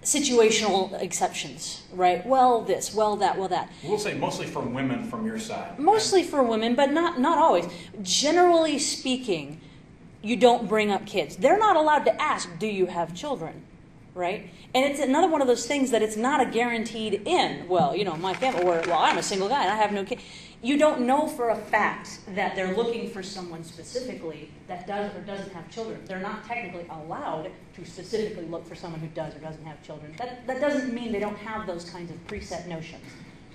situational exceptions, right? Well, this, well, that, well, that. We'll say mostly for women from your side. Mostly for women, but not always. Generally speaking, you don't bring up kids. They're not allowed to ask, do you have children, right? And it's another one of those things that it's not a guaranteed in. Well, my family, or, well, I'm a single guy and I have no kids. You don't know for a fact that they're looking for someone specifically that does or doesn't have children. They're not technically allowed to specifically look for someone who does or doesn't have children. That doesn't mean they don't have those kinds of preset notions.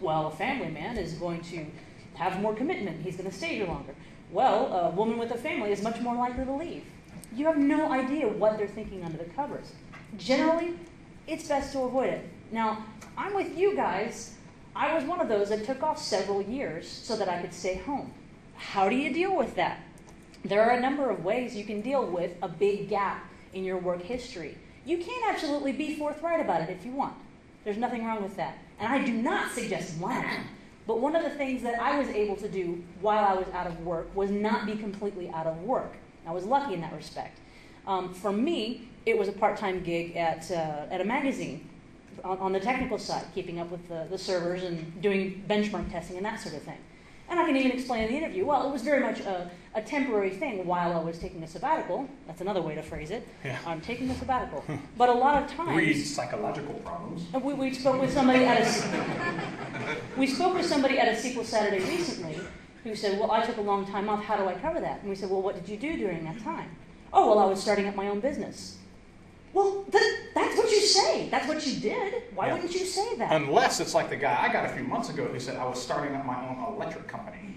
Well, a family man is going to have more commitment. He's going to stay here longer. Well, a woman with a family is much more likely to leave. You have no idea what they're thinking under the covers. Generally, it's best to avoid it. Now, I'm with you guys. I was one of those that took off several years so that I could stay home. How do you deal with that? There are a number of ways you can deal with a big gap in your work history. You can absolutely be forthright about it if you want. There's nothing wrong with that. And I do not suggest lying. But one of the things that I was able to do while I was out of work was not be completely out of work. I was lucky in that respect. For me, it was a part-time gig at a magazine on the technical side, keeping up with the servers and doing benchmark testing and that sort of thing. And I can even explain in the interview, well, it was very much a temporary thing while I was taking a sabbatical. That's another way to phrase it. Yeah. I'm taking a sabbatical. But a lot of times... Read psychological problems. We spoke with somebody at a Sequel Saturday recently who said, well, I took a long time off. How do I cover that? And we said, well, what did you do during that time? Oh, well, I was starting up my own business. Well, that's what you say. That's what you did. Why wouldn't you say that? Unless it's like the guy I got a few months ago who said I was starting up my own electric company.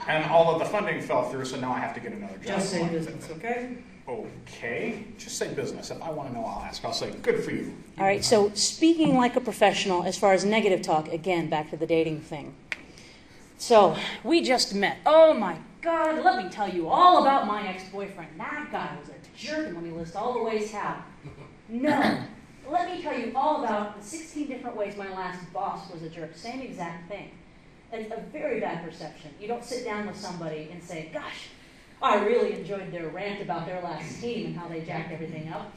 And all of the funding fell through, so now I have to get another job. Just say business, okay? Okay. Just say business. If I want to know, I'll ask. I'll say, good for you. All right, so speaking like a professional, as far as negative talk, again, back to the dating thing. So, we just met. Oh my God, let me tell you all about my ex-boyfriend. That guy was a jerk, and let me list all the ways how. No. Let me tell you all about the 16 different ways my last boss was a jerk. Same exact thing. It's a very bad perception. You don't sit down with somebody and say, gosh, I really enjoyed their rant about their last team and how they jacked everything up.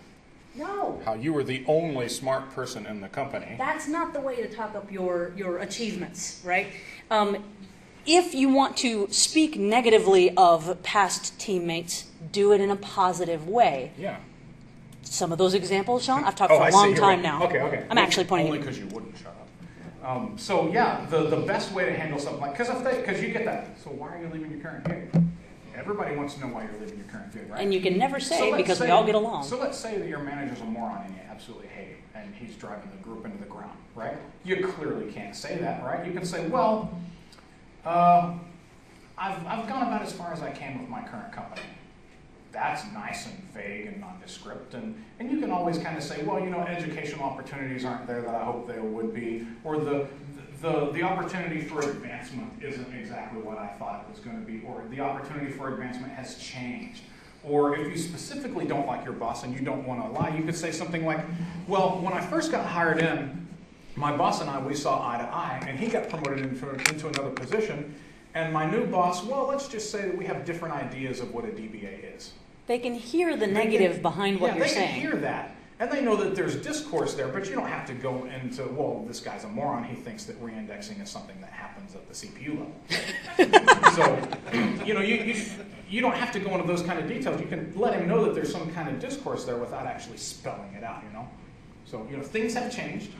No. How you were the only smart person in the company. That's not the way to talk up your achievements, right? If you want to speak negatively of past teammates, do it in a positive way. Yeah. Some of those examples, Sean, I've talked for a long time now. Okay. I'm actually pointing only because you wouldn't shut up. So yeah, the best way to handle something like, because you get that, so why are you leaving your current gig? Everybody wants to know why you're leaving your current gig, right? And you can never say because we all get along. So let's say that your manager's a moron and you absolutely hate him, and he's driving the group into the ground, right? You clearly can't say that, right? You can say, well, I've gone about as far as I can with my current company. That's nice and vague and nondescript, and you can always kind of say, well, educational opportunities aren't there that I hope they would be, or the opportunity for advancement isn't exactly what I thought it was going to be, or the opportunity for advancement has changed. Or if you specifically don't like your boss and you don't want to lie, you could say something like, well, when I first got hired in, my boss and we saw eye to eye, and he got promoted into another position, and my new boss, well, let's just say that we have different ideas of what a DBA is. They can hear the negative behind what you're saying. Yeah, they can hear that. And they know that there's discourse there, but you don't have to go into, well, this guy's a moron. He thinks that reindexing is something that happens at the CPU level. So, you don't have to go into those kind of details. You can let him know that there's some kind of discourse there without actually spelling it out, So, things have changed.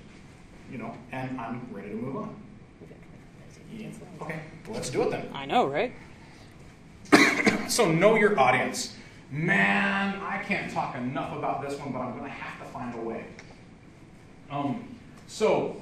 and I'm ready to move on. Yeah. Okay, well, let's do it then. I know, right? So know your audience. Man, I can't talk enough about this one, but I'm going to have to find a way. So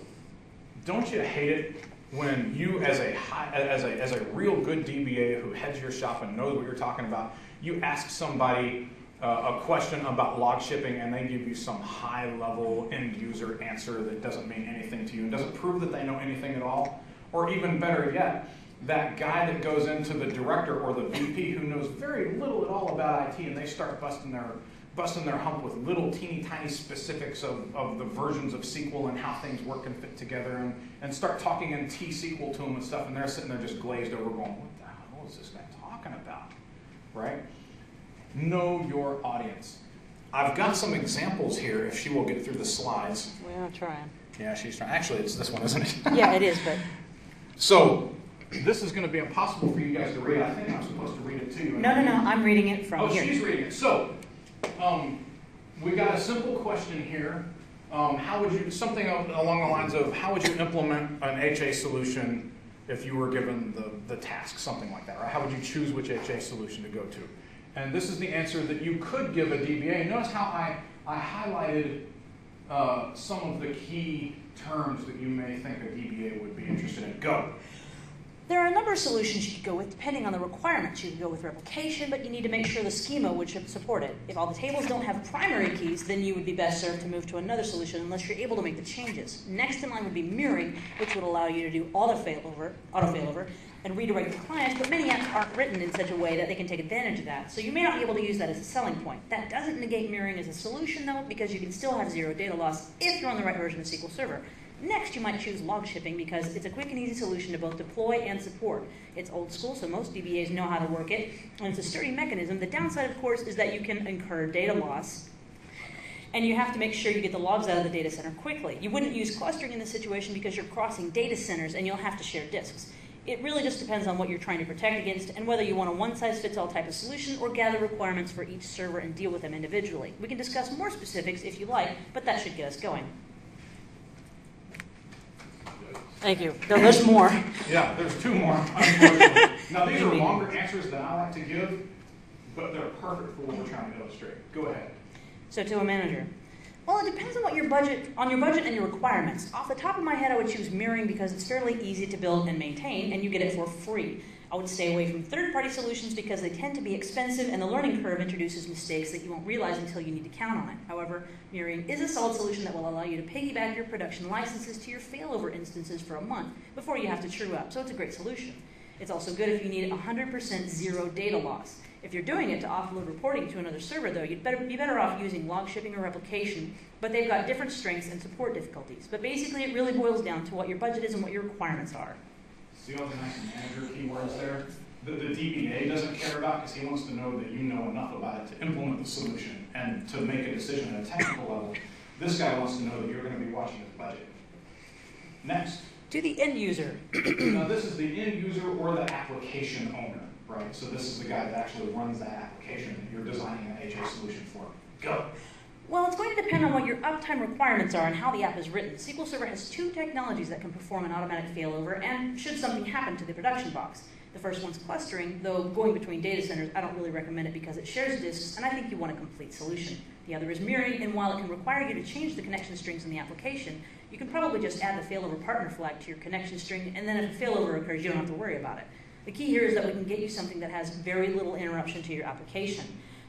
don't you hate it when you, as a real good DBA who heads your shop and knows what you're talking about, you ask somebody a question about log shipping and they give you some high-level end-user answer that doesn't mean anything to you and doesn't prove that they know anything at all? Or even better yet, that guy that goes into the director or the VP who knows very little at all about IT and they start busting their hump with little teeny tiny specifics of the versions of SQL and how things work and fit together and start talking in T-SQL to them and stuff, and they're sitting there just glazed over going, what the hell is this guy talking about, right? Know your audience. I've got some examples here if she will get through the slides. Well, I'm trying. Yeah, she's trying. Actually, it's this one, isn't it? Yeah, it is, but... So, this is going to be impossible for you guys to read. I think I'm supposed to read it to you. No, I'm reading it from here. Oh, she's reading it. So, we got a simple question here. How would you, something along the lines of, how would you implement an HA solution if you were given the task, something like that, right? How would you choose which HA solution to go to? And this is the answer that you could give a DBA. Notice how I highlighted some of the key terms that you may think a DBA would be interested in. Go. There are a number of solutions you could go with depending on the requirements. You could go with replication, but you need to make sure the schema would support it. If all the tables don't have primary keys, then you would be best served to move to another solution unless you're able to make the changes. Next in line would be mirroring, which would allow you to do auto failover, and redirect the clients, but many apps aren't written in such a way that they can take advantage of that. So you may not be able to use that as a selling point. That doesn't negate mirroring as a solution, though, because you can still have zero data loss if you're on the right version of SQL Server. Next, you might choose log shipping because it's a quick and easy solution to both deploy and support. It's old school, so most DBAs know how to work it, and it's a sturdy mechanism. The downside, of course, is that you can incur data loss, and you have to make sure you get the logs out of the data center quickly. You wouldn't use clustering in this situation because you're crossing data centers, and you'll have to share disks. It really just depends on what you're trying to protect against and whether you want a one-size-fits-all type of solution or gather requirements for each server and deal with them individually. We can discuss more specifics if you like, but that should get us going. Thank you. There's more. Yeah, there's two more, unfortunately. Now, these are longer answers than I like to give, but they're perfect for what we're trying to illustrate. Go ahead. So to a manager. Well, it depends on your budget and your requirements. Off the top of my head, I would choose mirroring because it's fairly easy to build and maintain, and you get it for free. I would stay away from third-party solutions because they tend to be expensive, and the learning curve introduces mistakes that you won't realize until you need to count on it. However, mirroring is a solid solution that will allow you to piggyback your production licenses to your failover instances for a month before you have to true up, so it's a great solution. It's also good if you need 100% zero data loss. If you're doing it to offload reporting to another server, though, you'd be better off using log shipping or replication, but they've got different strengths and support difficulties. But basically, it really boils down to what your budget is and what your requirements are. See all the nice manager keywords there? The DBA doesn't care about because he wants to know that you know enough about it to implement the solution and to make a decision at a technical level. This guy wants to know that you're going to be watching his budget. Next. To the end user. Now, this is the end user or the application owner, right? So this is the guy that actually runs that application that you're designing an HA solution for. Go. Well, it's going to depend on what your uptime requirements are and how the app is written. SQL Server has two technologies that can perform an automatic failover and should something happen to the production box. The first one's clustering, though going between data centers, I don't really recommend it because it shares disks, and I think you want a complete solution. The other is mirroring, and while it can require you to change the connection strings in the application, you can probably just add the failover partner flag to your connection string, and then if a failover occurs, you don't have to worry about it. The key here is that we can get you something that has very little interruption to your application.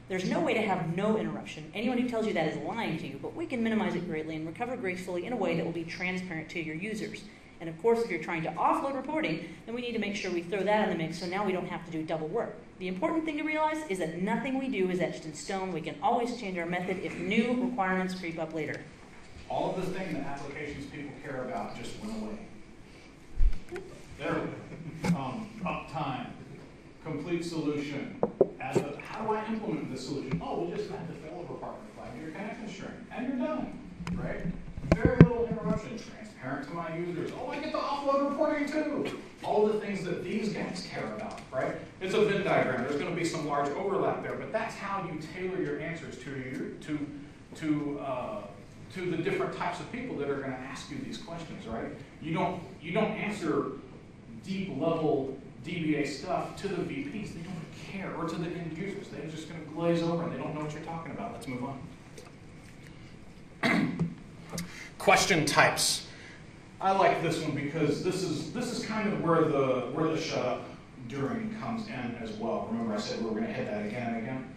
There's no way to have no interruption. Anyone who tells you that is lying to you, but we can minimize it greatly and recover gracefully in a way that will be transparent to your users. And of course, if you're trying to offload reporting, then we need to make sure we throw that in the mix so now we don't have to do double work. The important thing to realize is that nothing we do is etched in stone. We can always change our method if new requirements creep up later. All of the thing that applications people care about just went away. There we go. Uptime, complete solution. How do I implement this solution? Oh, we'll just add the failover partner flag to your connection string, and you're done, right? Very little interruption. Transparent to my users. Oh, I get the offload reporting too. All the things that these guys care about, right? It's a Venn diagram. There's going to be some large overlap there, but that's how you tailor your answers to to the different types of people that are going to ask you these questions, right? You don't answer deep level DBA stuff to the VPs. They don't care, or to the end users. They're just going to glaze over and they don't know what you're talking about. Let's move on. Question types. I like this one because this is kind of where the shut up during comes in as well. Remember I said we were going to hit that again and again?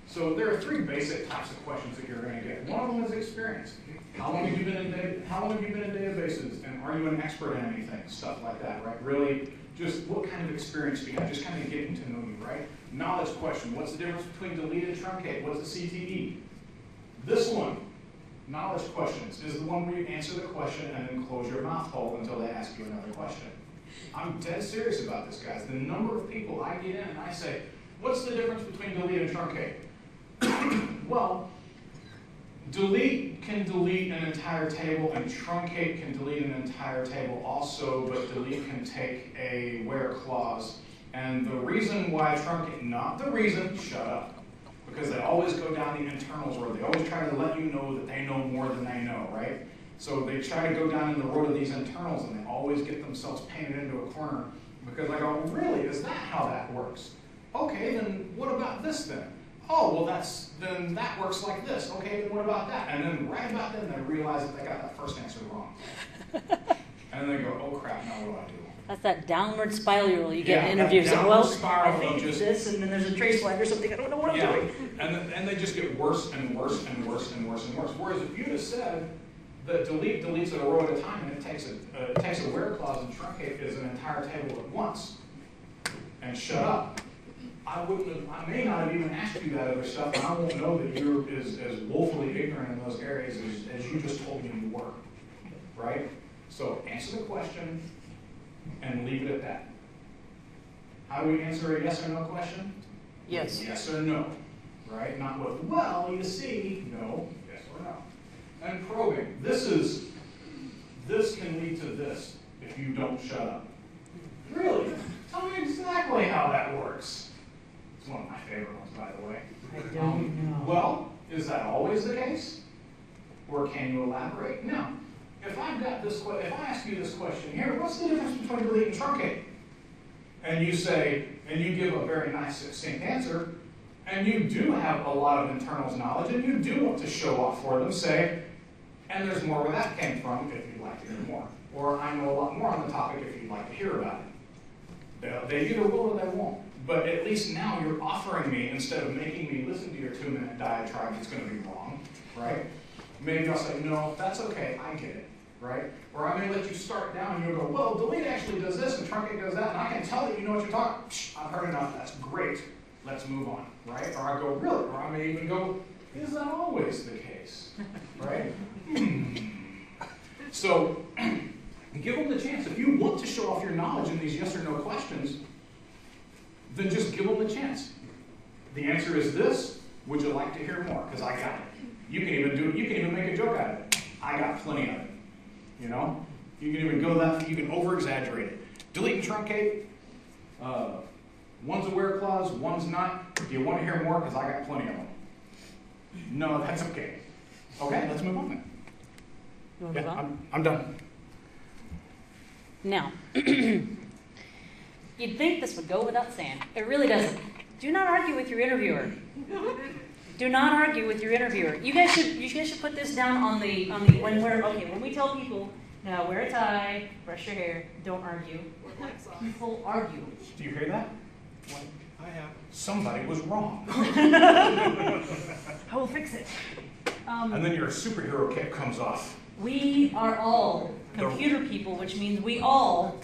So there are 3 basic types of questions that you're going to get. One of them is experience. How long have you been in databases, and are you an expert in anything? Stuff like that, right? Really, just what kind of experience do you have? Just kind of getting to know you, right? Knowledge question. What's the difference between delete and truncate? What's the CTE? This one, knowledge questions, is the one where you answer the question and then close your mouth hole until they ask you another question. I'm dead serious about this, guys. The number of people I get in and I say, what's the difference between delete and truncate? Well, delete can delete an entire table, and truncate can delete an entire table also, but delete can take a where clause. And the reason why truncate, not the reason, shut up, because they always go down the internals road. They always try to let you know that they know more than they know, right? So they try to go down in the road of these internals, and they always get themselves painted into a corner, because I go, really, is that how that works? Okay, then what about this then? Oh, well, then that works like this. Okay, then what about that? And then right about then, they realize that they got that first answer wrong. And then they go, oh crap, now what do I do? That's that downward spiral you get in interviews. Well, I think it's this, and then there's a trace line or something. I don't know what I'm doing. And they just get worse and worse and worse and worse and worse. Whereas if you'd have said that delete deletes a row at a time, and it takes a where clause and truncate as an entire table at once, and shut up, I may not have even asked you that other stuff, and I won't know that you're as woefully ignorant in those areas as you just told me you were, right? So answer the question and leave it at that. How do we answer a yes or no question? Yes. With yes or no, right? Not with, well, you see, no, yes or no. And probing. This can lead to this if you don't shut up. Really? Tell me exactly how that works. It's one of my favorite ones, by the way. I don't know. Well, is that always the case? Or can you elaborate? Now, if I ask you this question here, what's the difference between delete and truncate? And you say, and you give a very nice, succinct answer, and you do have a lot of internals knowledge, and you do want to show off for them, say, and there's more where that came from if you'd like to hear more. Or I know a lot more on the topic if you'd like to hear about it. They either will or they won't. But at least now you're offering me, instead of making me listen to your 2-minute diatribe that's going to be wrong, right? Maybe I'll say, no, that's okay, I get it, right? Or I may let you start down and you'll go, well, delete actually does this and truncate does that, and I can tell that you know what you're talking. I've heard enough, that's great, let's move on, right? Or I go, really? Or I may even go, is that always the case, right? So, give them the chance. If you want to show off your knowledge in these yes or no questions, then just give them the chance. The answer is this. Would you like to hear more? Because I got it. You can even do it. You can even make a joke out of it. I got plenty of it. You know? You can even go that, you can over-exaggerate it. Delete and truncate. One's a where clause, one's not. Do you want to hear more? Because I got plenty of them. No, that's okay. Okay, let's move on then. You want to move on? I'm done. Now, you'd think this would go without saying. It really doesn't. Do not argue with your interviewer. Do not argue with your interviewer. You guys should put this down on the when we tell people, now wear a tie, brush your hair, don't argue. People argue. Do you hear that? What? I have. Somebody was wrong. I will fix it. And then your superhero cape comes off. We are all computer people, which means we all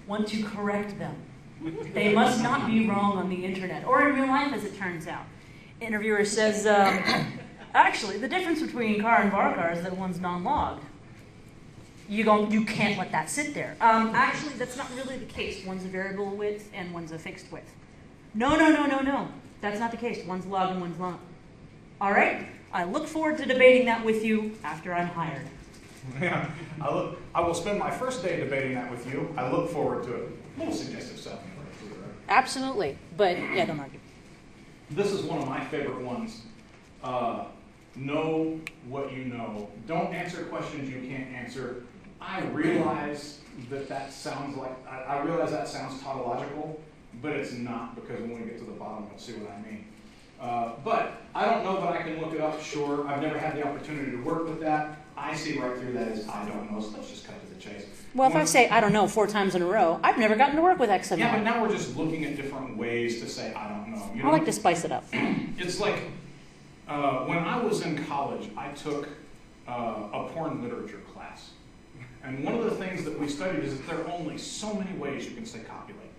want to correct them. They must not be wrong on the internet, or in real life, as it turns out. Interviewer says, actually, the difference between car and bar car is that one's non-logged. You can't let that sit there. Actually, that's not really the case. One's a variable width and one's a fixed width. No. That's not the case. One's logged and one's not. All right? I look forward to debating that with you after I'm hired. Yeah, I will spend my first day debating that with you. I look forward to it. A little suggestive stuff. Absolutely. But, yeah, don't argue. This is one of my favorite ones. Know what you know. Don't answer questions you can't answer. I realize that sounds like, I realize that sounds tautological, but it's not, because when we get to the bottom, you'll see what I mean. But I don't know that I can look it up, sure. I've never had the opportunity to work with that. I see right through that as I don't know, so let's just cut to the chase. Well, if I say I don't know 4 times in a row, I've never gotten to work with XML. Yeah, but now we're just looking at different ways to say I don't know. You know? I like to spice it up. It's like when I was in college, I took a porn literature class. And one of the things that we studied is that there are only so many ways you can say copulate.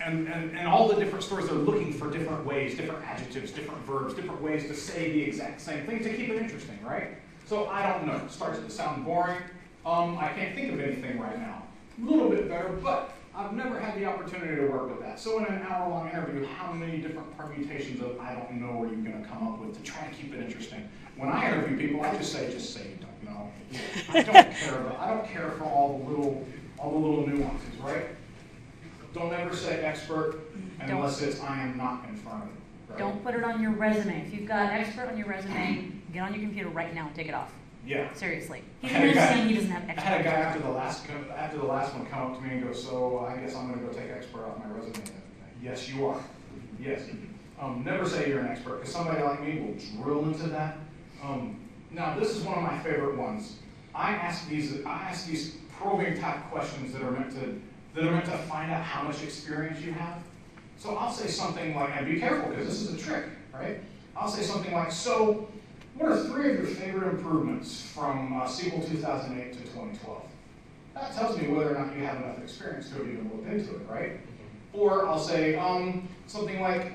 And all the different stories, they're looking for different ways, different adjectives, different verbs, different ways to say the exact same thing to keep it interesting, right? So I don't know. It starts to sound boring. I can't think of anything right now. A little bit better, but I've never had the opportunity to work with that. So in an hour-long interview, how many different permutations of I don't know are you going to come up with to try and keep it interesting? When I interview people, I just say you don't know. I don't care for all the little nuances, right? Don't ever say expert unless it's I am not in front of you. Right? Don't put it on your resume. If you've got expert on your resume, get on your computer right now and take it off. Yeah. Seriously. He's I saying he doesn't have expert. I had a guy after the last one come up to me and go, so I guess I'm going to go take expert off my resume. Yes, you are. Yes. Never say you're an expert, because somebody like me will drill into that. Now, this is one of my favorite ones. I ask these probing type questions that are meant to find out how much experience you have. So I'll say something like, and be careful because this is a trick, right? I'll say something like, so what are 3 of your favorite improvements from SQL 2008 to 2012? That tells me whether or not you have enough experience to have even looked into it, right? Or I'll say something like,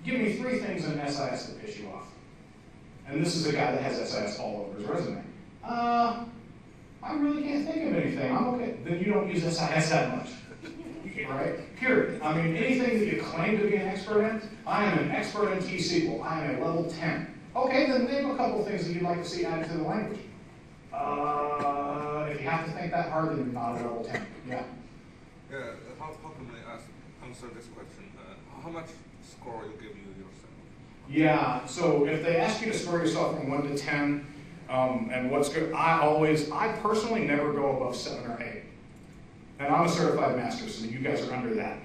give me 3 things in SIS that piss you off. And this is a guy that has SIS all over his resume. I really can't think of anything. I'm okay. Then you don't use SIS that much. Right? Period. I mean, anything that you claim to be an expert in, I am an expert in T-SQL. I am a level 10. Okay, then name a couple of things that you'd like to see added to the language. If you have to think that hard, then you're not a level 10. Yeah. Yeah. How can I answer this question? How much score you give you yourself? Yeah. So if they ask you to score yourself from 1 to 10, and what's good, I personally never go above 7 or 8. And I'm a certified master, so you guys are under that.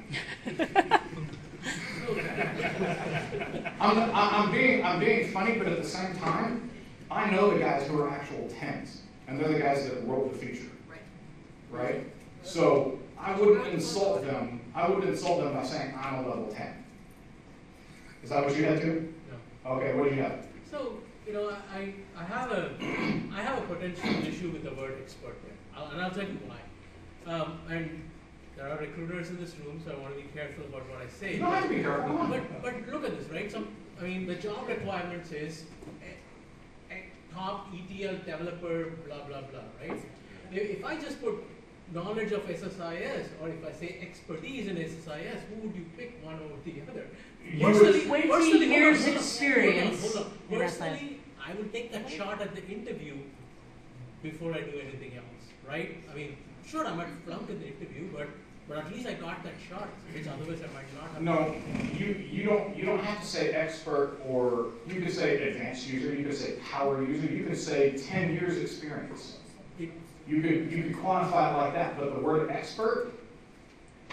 I'm being funny, but at the same time, I know the guys who are actual 10s, and they're the guys that wrote the feature. Right? So I wouldn't insult them. I wouldn't insult them by saying I'm a level 10. Is that what you had to? No. Okay, what do you have? So, I have a potential issue with the word expert there, and I'll tell you why. And there are recruiters in this room, so I want to be careful about what I say. You don't have to be careful. But look at this, right? The job requirement says a top ETL developer, blah blah blah, right? If I just put knowledge of SSIS, or if I say expertise in SSIS, who would you pick, one over the other? Personally, years experience. Hold on. Personally, I would take that shot at the interview before I do anything else, right? I mean, sure, I might flunk in the interview, but at least I got that shot, which otherwise I might not have. No, you don't have to say expert, or you could say advanced user, you could say power user, you could say 10 years experience. You could quantify it like that, but the word expert,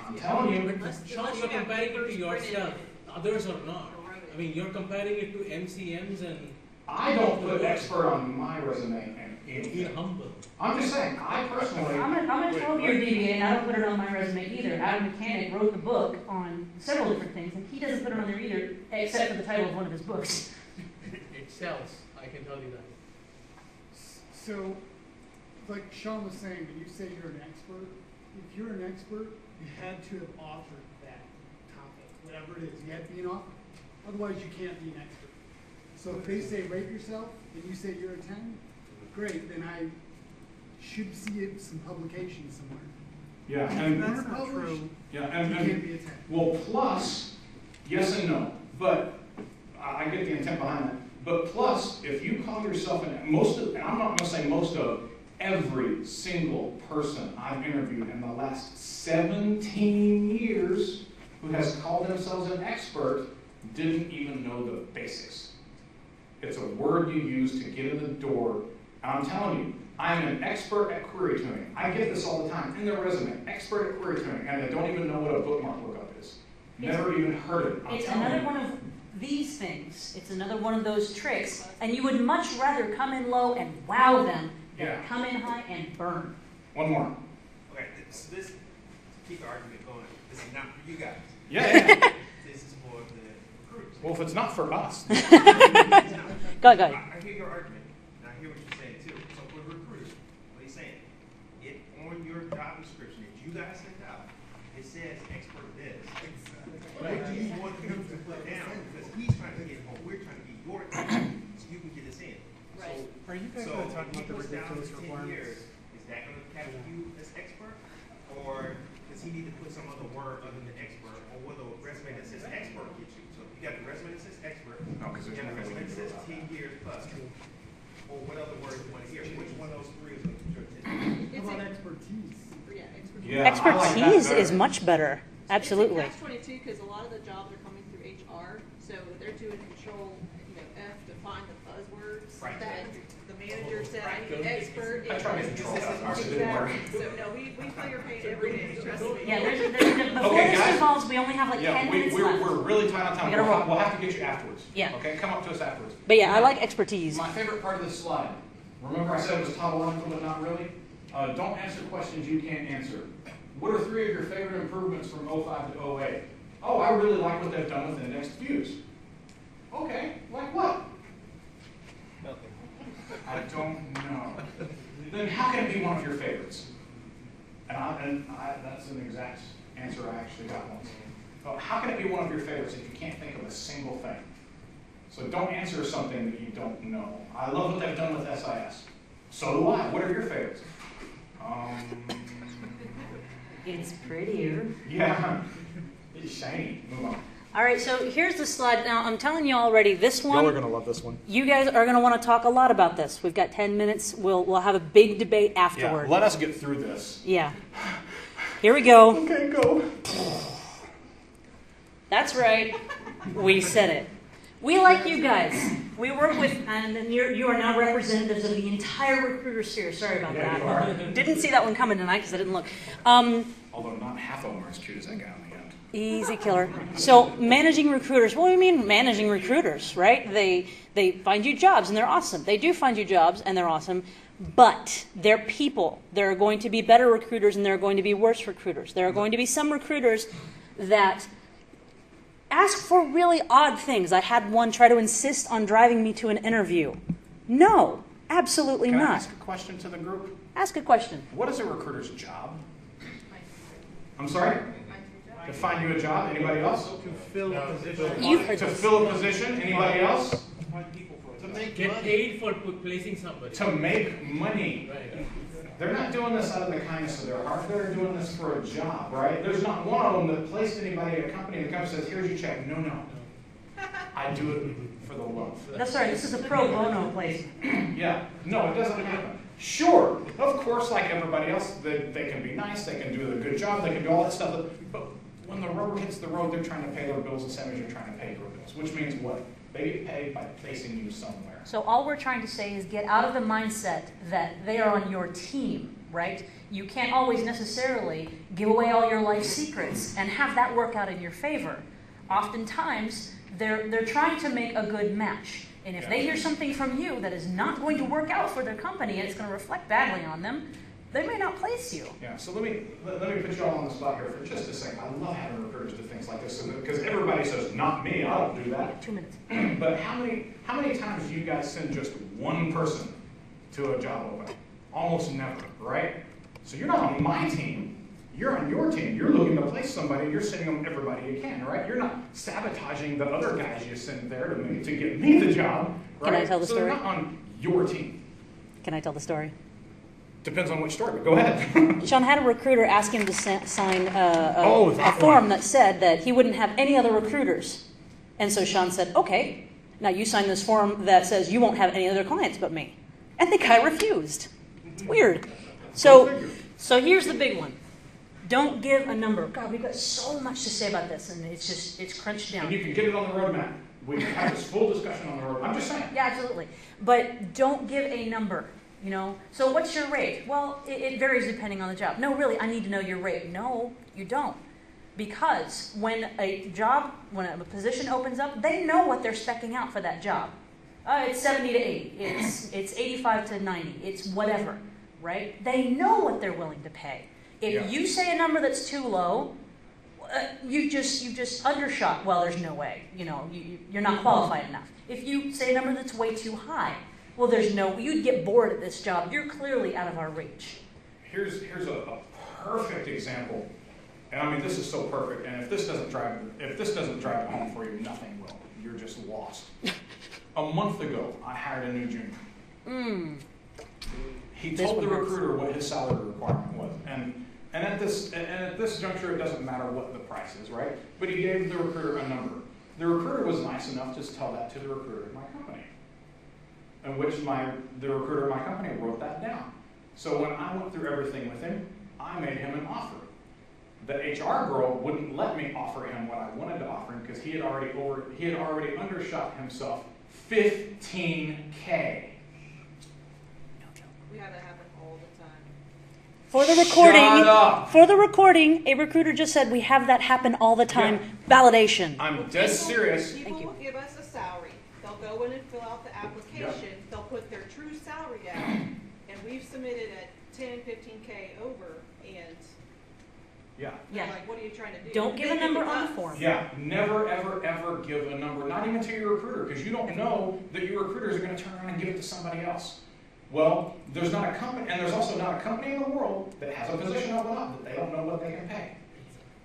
I'm telling you. But Sean, you're comparing it to yourself. Others are not. I mean, you're comparing it to MCMs and. I don't put expert on my resume and be humble. I'm just saying, I personally. I'm a 12-year DBA, and I don't put it on my resume either. Adam Mechanic wrote the book on several different things, and he doesn't put it on there either, except for the title of one of his books. It sells, I can tell you that. So, like Sean was saying, when you say you're an expert, if you're an expert, you had to have authored that topic, whatever it is. You had to be an author. Otherwise, you can't be an expert. So if they say rate yourself, and you say you're a 10, great, then I should see it some publication somewhere. Yeah, and that's not true. Yeah, and you can't be a 10. Well, plus, yes and no, but I get the intent behind that. But plus, if you call yourself and I'm not going to say most of, every single person I've interviewed in the last 17 years who has called themselves an expert didn't even know the basics. It's a word you use to get in the door. And I'm telling you, I'm an expert at query tuning. I get this all the time in their resume, expert at query tuning, and they don't even know what a bookmark lookup is. Never even heard of it. It's another one of these things. It's another one of those tricks, and you would much rather come in low and wow them than come in high and burn. One more. Okay, so this, to keep the argument going, this is not for you guys. Yeah. This is for the recruiters. Well, if it's not for us. Go ahead. I hear your argument, and I hear what you're saying too. So for recruiters, what are you saying? It on your job description that you guys sent out, it says expert this. What do you want him to put down? Because he's trying to get, or we're trying to get your attention so you can get us in. Right. Are you guys So going to talk about the if he puts down ridiculous 10 requirements? years, is that going to capture you as expert? Or does he need to put some other word other than expert? Or will the resume that says expert get you? So if you got the resume that says expert, No, 'cause you there's got the no resume that says reason to do 10 years plus. Or what other word you want to hear? Which one of those three is going to put your attention? How about expertise? Yeah, expertise. Yeah, I like that Expertise better. is much better. Absolutely. It's catch-22 because a lot of the jobs are coming through HR, so they're doing control, F to find the buzzwords Right. that the manager said, I need an expert. I try to in." control that. It didn't work. Exactly. So no, we feel your pain every day, trust me. Yeah, before Okay, this guys. involves, we only have like 10 minutes left. we're really tight on time. We gotta roll. We'll have to get you afterwards. Yeah. Okay, come up to us afterwards. But yeah, I like expertise. My favorite part of this slide. Remember I said it was tautological, but not really? Don't answer questions you can't answer. What are 3 of your favorite improvements from 05 to 08? Oh, I really like what they've done with indexed views. Okay, like what? Nothing. I don't know. Then how can it be one of your favorites? That's an exact answer I actually got once. How can it be one of your favorites if you can't think of a single thing? So don't answer something that you don't know. I love what they've done with SIS. So do I. What are your favorites? It's prettier. Yeah, it's shiny. Move on. All right, so here's the slide. Now, I'm telling you already, this one, Y'all are going to love this one. you guys are going to want to talk a lot about this. We've got 10 minutes. We'll have a big debate afterward. Yeah, let us get through this. Yeah. Here we go. Okay, go. That's right. We said it. We like you guys. We work with, and you are now representatives of the entire recruiter sphere. Sorry about Yeah, that. you are. Didn't see that one coming tonight because I didn't look. Although not half of them are as cute as that guy on the end. Easy killer. So managing recruiters. What do we mean managing recruiters, right? They find you jobs and they're awesome. They do find you jobs and they're awesome. But they're people. There are going to be better recruiters and there are going to be worse recruiters. There are going to be some recruiters that ask for really odd things. I had one try to insist on driving me to an interview. No, absolutely Can I not. ask a question to the group? Ask a question. What is a recruiter's job? I'm sorry? To find you a job? Anybody else? To fill a position. You've heard To this. fill a position? Anybody else? Get paid for placing somebody. To make money. Right. They're not doing this out of the kindness of their heart. They're doing this for a job, right? There's not one of them that placed anybody at a company and the company says, here's your check. No, no. I do it for the love. That's right. This is a pro bono placement. Yeah. No, it doesn't happen. Sure, of course, like everybody else, they can be nice, they can do a good job, they can do all that stuff, but when the rubber hits the road, they're trying to pay their bills the same as you're trying to pay your bills, which means what? They get paid by placing you somewhere. So all we're trying to say is get out of the mindset that they are on your team, right? You can't always necessarily give away all your life secrets and have that work out in your favor. Oftentimes, they're trying to make a good match. And if they hear something from you that is not going to work out for their company and it's going to reflect badly on them, they may not place you. Yeah, so let me put you all on the spot here for just a second. I love having recruiters do things like this because everybody says, not me, I don't do that. 2 minutes. But how many times do you guys send just one person to a job opening? Almost never, right? So you're not on my team. You're on your team. You're looking to place somebody. You're sending them everybody you can, right? You're not sabotaging the other guys you send there to get me the job, right? Can I tell the story? So they're not on your team. Can I tell the story? Depends on which story, but go ahead. Sean had a recruiter ask him to sign Oh, a that form one. that said that he wouldn't have any other recruiters. And so Sean said, okay, now you sign this form that says you won't have any other clients but me. And the guy refused. It's weird. So here's the big one. Don't give a number. God, we've got so much to say about this, and it's crunched down. And you can get it on the roadmap. We have this full discussion on the road. I'm just saying. Yeah, absolutely. But don't give a number, you know. So what's your rate? Well, it varies depending on the job. No, really, I need to know your rate. No, you don't. Because when a position opens up, they know what they're speccing out for that job. It's 70 to 80. It's 85 to 90. It's whatever, right? They know what they're willing to pay. If you say a number that's too low, you just undershot. Well, there's no way. You know, you're not qualified enough. If you say a number that's way too high, well, you'd get bored at this job. You're clearly out of our reach. Here's a perfect example, and I mean this is so perfect. And if this doesn't drive it home for you, nothing will. You're just lost. A month ago, I hired a new junior. He told the recruiter what his salary requirement was, and at this juncture, it doesn't matter what the price is, right? But he gave the recruiter a number. The recruiter was nice enough to tell that to the recruiter in my company, in which the recruiter in my company wrote that down. So when I went through everything with him, I made him an offer. The HR girl wouldn't let me offer him what I wanted to offer him because he had already undershot himself $15K. We have that happen all the time. For the recording, a recruiter just said we have that happen all the time. Yeah. Validation. I'm dead serious. People will give us a salary. They'll go in and fill out the application. Yep. They'll put their true salary out, and we've submitted at 10, 15K over, and like, what are you trying to do? Don't give a number on the form. Yeah, never, ever, ever give a number, not even to your recruiter, because you don't know that your recruiters are going to turn around and give it to somebody else. Well, there's not a company, and there's also not a company in the world that has a position open up that they don't know what they can pay.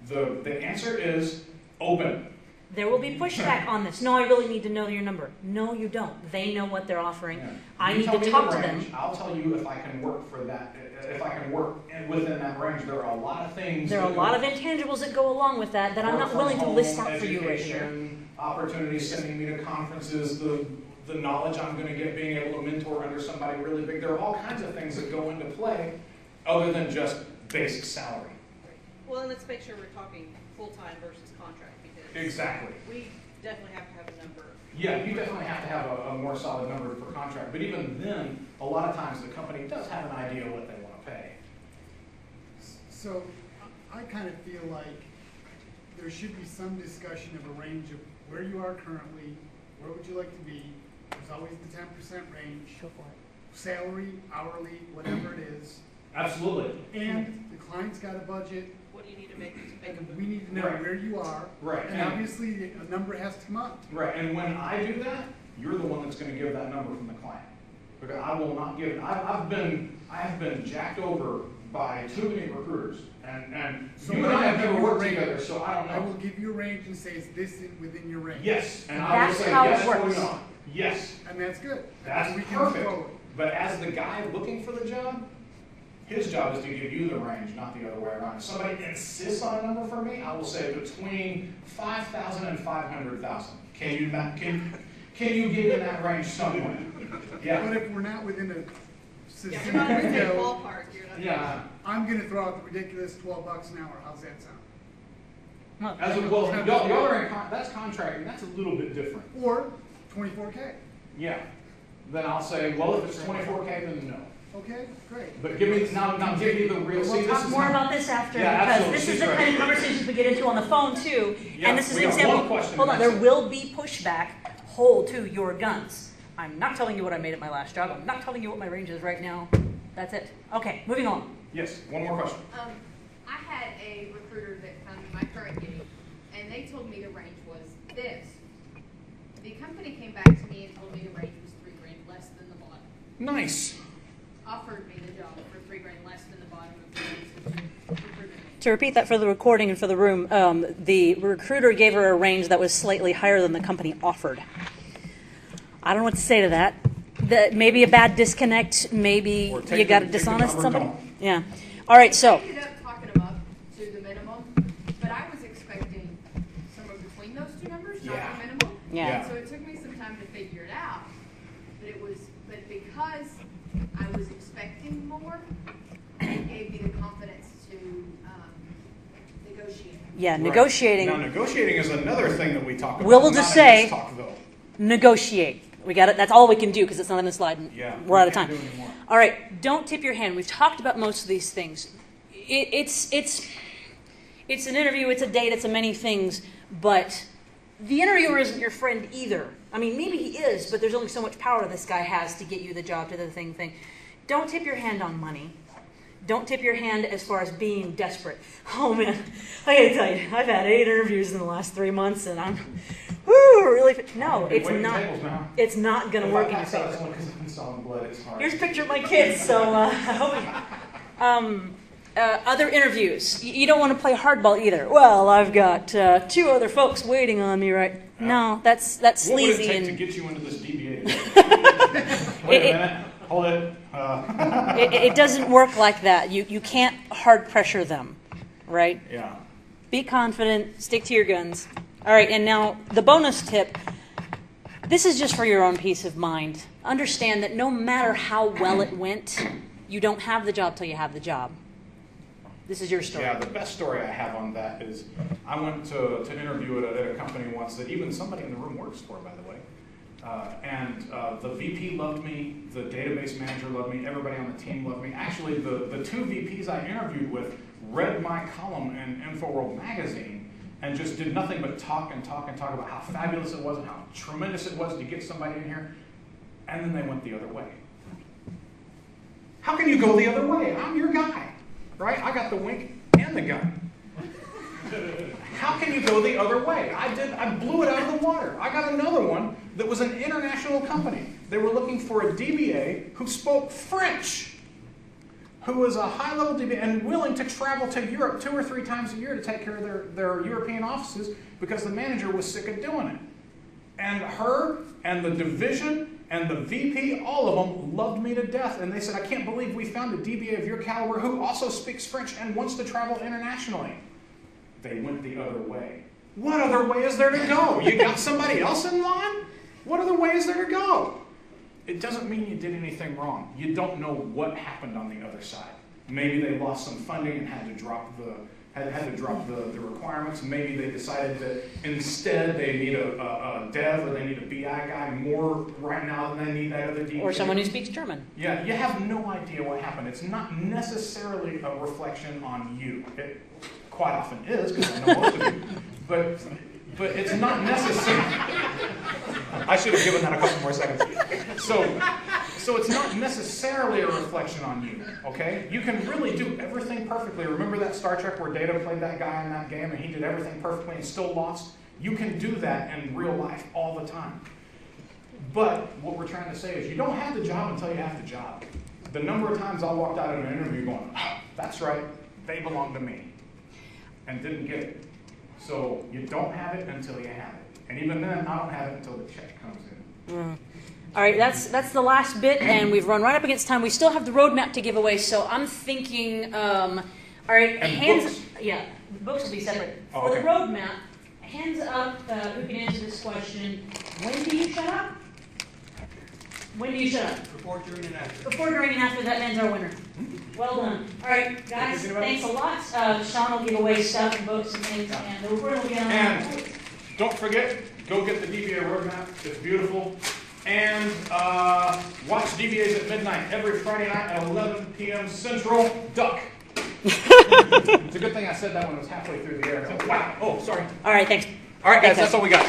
The answer is open. There will be pushback on this. No, I really need to know your number. No, you don't. They know what they're offering. Yeah. I need to talk to them. I'll tell you if I can work for that. If I can work within that range, there are a lot of things. There are a lot of intangibles that go along with that I'm not willing to list out for you right here. Opportunities, sending me to conferences, the knowledge I'm going to get, being able to mentor under somebody really big. There are all kinds of things that go into play other than just basic salary. Well, and let's make sure we're talking full-time versus contract, because exactly. We definitely have to have a number. Yeah, you definitely have to have a more solid number for contract. But even then, a lot of times the company does have an idea what they want to pay. So I kind of feel like there should be some discussion of a range of where you are currently, where would you like to be. There's always the 10% range. Go for it. Salary, hourly, whatever it is. Absolutely. And the client's got a budget. What do you need to make a move? We need to know where you are. Right. And obviously a number has to come up. Right. And when I do that, you're the one that's going to give that number from the client. Because I will not give it. I have been jacked over by too many recruiters. And so you and I have never worked together, so I don't know. I will give you a range and say, is this within your range? Yes. And I will say yes or no. Yes. And that's good. That's perfect. But as the guy looking for the job, his job is to give you the range, not the other way around. If somebody insists on a number for me, I will say between 5,000 and 500,000. Can you get in that range somewhere? Yeah. But if we're not within a system window, I'm going to throw out the ridiculous $12 an hour. How's that sound? That's contracting. That's a little bit different. Or 24K. Yeah. Then I'll say, well, if it's 24K, then no. Okay, great. But give me the real. We'll talk more about this after, because this is the kind of conversations we get into on the phone too. Yeah, and this is an example. Hold on, there will be pushback. Hold to your guns. I'm not telling you what I made at my last job. I'm not telling you what my range is right now. That's it. Okay, moving on. Yes, one more question. I had a recruiter that found me my current gig, and they told me the range was this. The company came back to me and told me the range was $3,000 less than the bottom. Nice. Offered me the job for $3,000 less than the bottom of the recruiter. To repeat that for the recording and for the room, the recruiter gave her a range that was slightly higher than the company offered. I don't know what to say to that. Maybe a bad disconnect. Maybe you got to dishonest somebody. Yeah. All right. So. I ended up talking them up to the minimum, but I was expecting somewhere between those two numbers, not the minimum. Yeah. So it took me some time to figure it out. But because I was expecting more, it gave me the confidence to negotiate. Yeah, Right. negotiating. Now, negotiating is another thing that we talk about. We'll not just in say- this talk, though. Negotiate. We got it. That's all we can do because it's not on the slide. And Yeah, we're out of we can't time. do anymore. All right. Don't tip your hand. We've talked about most of these things. It's an interview. It's a date. It's a many things. But the interviewer isn't your friend either. I mean, maybe he is, but there's only so much power this guy has to get you the job, to the thing. Don't tip your hand on money. Don't tip your hand as far as being desperate. Oh man, I gotta tell you, I've had 8 interviews in the last 3 months, and I'm really. No, it's Waiting not. tables now. It's not going to If work I in your pass out, favor. it's only because I've been selling blood. It's hard. Here's a picture of my kids. So I hope. Other interviews. You don't want to play hardball either. Well, I've got 2 other folks waiting on me, right? No, that's What would sleazy it take and to get you into this DBA? Wait a minute. Hold it. it doesn't work like that. You can't hard pressure them, right? Yeah. Be confident, stick to your guns. All right, and now the bonus tip. This is just for your own peace of mind. Understand that no matter how well it went, you don't have the job till you have the job. This is your story. Yeah, the best story I have on that is I went to interview at a company once that even somebody in the room works for, by the way. And the VP loved me, the database manager loved me, everybody on the team loved me. Actually, the 2 VPs I interviewed with read my column in InfoWorld magazine and just did nothing but talk about how fabulous it was and how tremendous it was to get somebody in here. And then they went the other way. How can you go the other way? I'm your guy, right? I got the wink and the gun. How can you go the other way? I blew it out of the water. I got another one that was an international company. They were looking for a DBA who spoke French, who was a high-level DBA and willing to travel to Europe 2 or 3 times a year to take care of their European offices because the manager was sick of doing it. And her and the division and the VP, all of them loved me to death. And they said, I can't believe we found a DBA of your caliber who also speaks French and wants to travel internationally. They went the other way. What other way is there to go? You got somebody else in line? What other way is there to go? It doesn't mean you did anything wrong. You don't know what happened on the other side. Maybe they lost some funding and had to drop the requirements. Maybe they decided that instead they need a dev or they need a BI guy more right now than they need that other DBA. Or someone who speaks German. Yeah, you have no idea what happened. It's not necessarily a reflection on you. It quite often is, because I know most of you. But it's not necessary. I should have given that a couple more seconds. So it's not necessarily a reflection on you, okay? You can really do everything perfectly. Remember that Star Trek where Data played that guy in that game and he did everything perfectly and still lost? You can do that in real life all the time. But what we're trying to say is you don't have the job until you have the job. The number of times I walked out of an interview going, oh, that's right, they belong to me, and didn't get it. So you don't have it until you have it. And even then, I don't have it until the check comes in. All right, that's the last bit, and we've run right up against time. We still have the roadmap to give away, so I'm thinking, all right, And books. Yeah, books will be separate. Oh, For okay. the roadmap, hands up who can answer this question. When do you shut up? When do you shut up? Before, during, and after. Before, during, and after. That man's our winner. Well done. All right, guys, thanks a lot. Sean will give away stuff and books and things, and the recording will get on. And don't forget, go get the DBA roadmap. It's beautiful. And watch DBAs at midnight every Friday night at 11 p.m. Central. Duck. It's a good thing I said that when it was halfway through the air. Wow. Oh, sorry. All right, thanks. All right, guys, Thanks, that's all we got.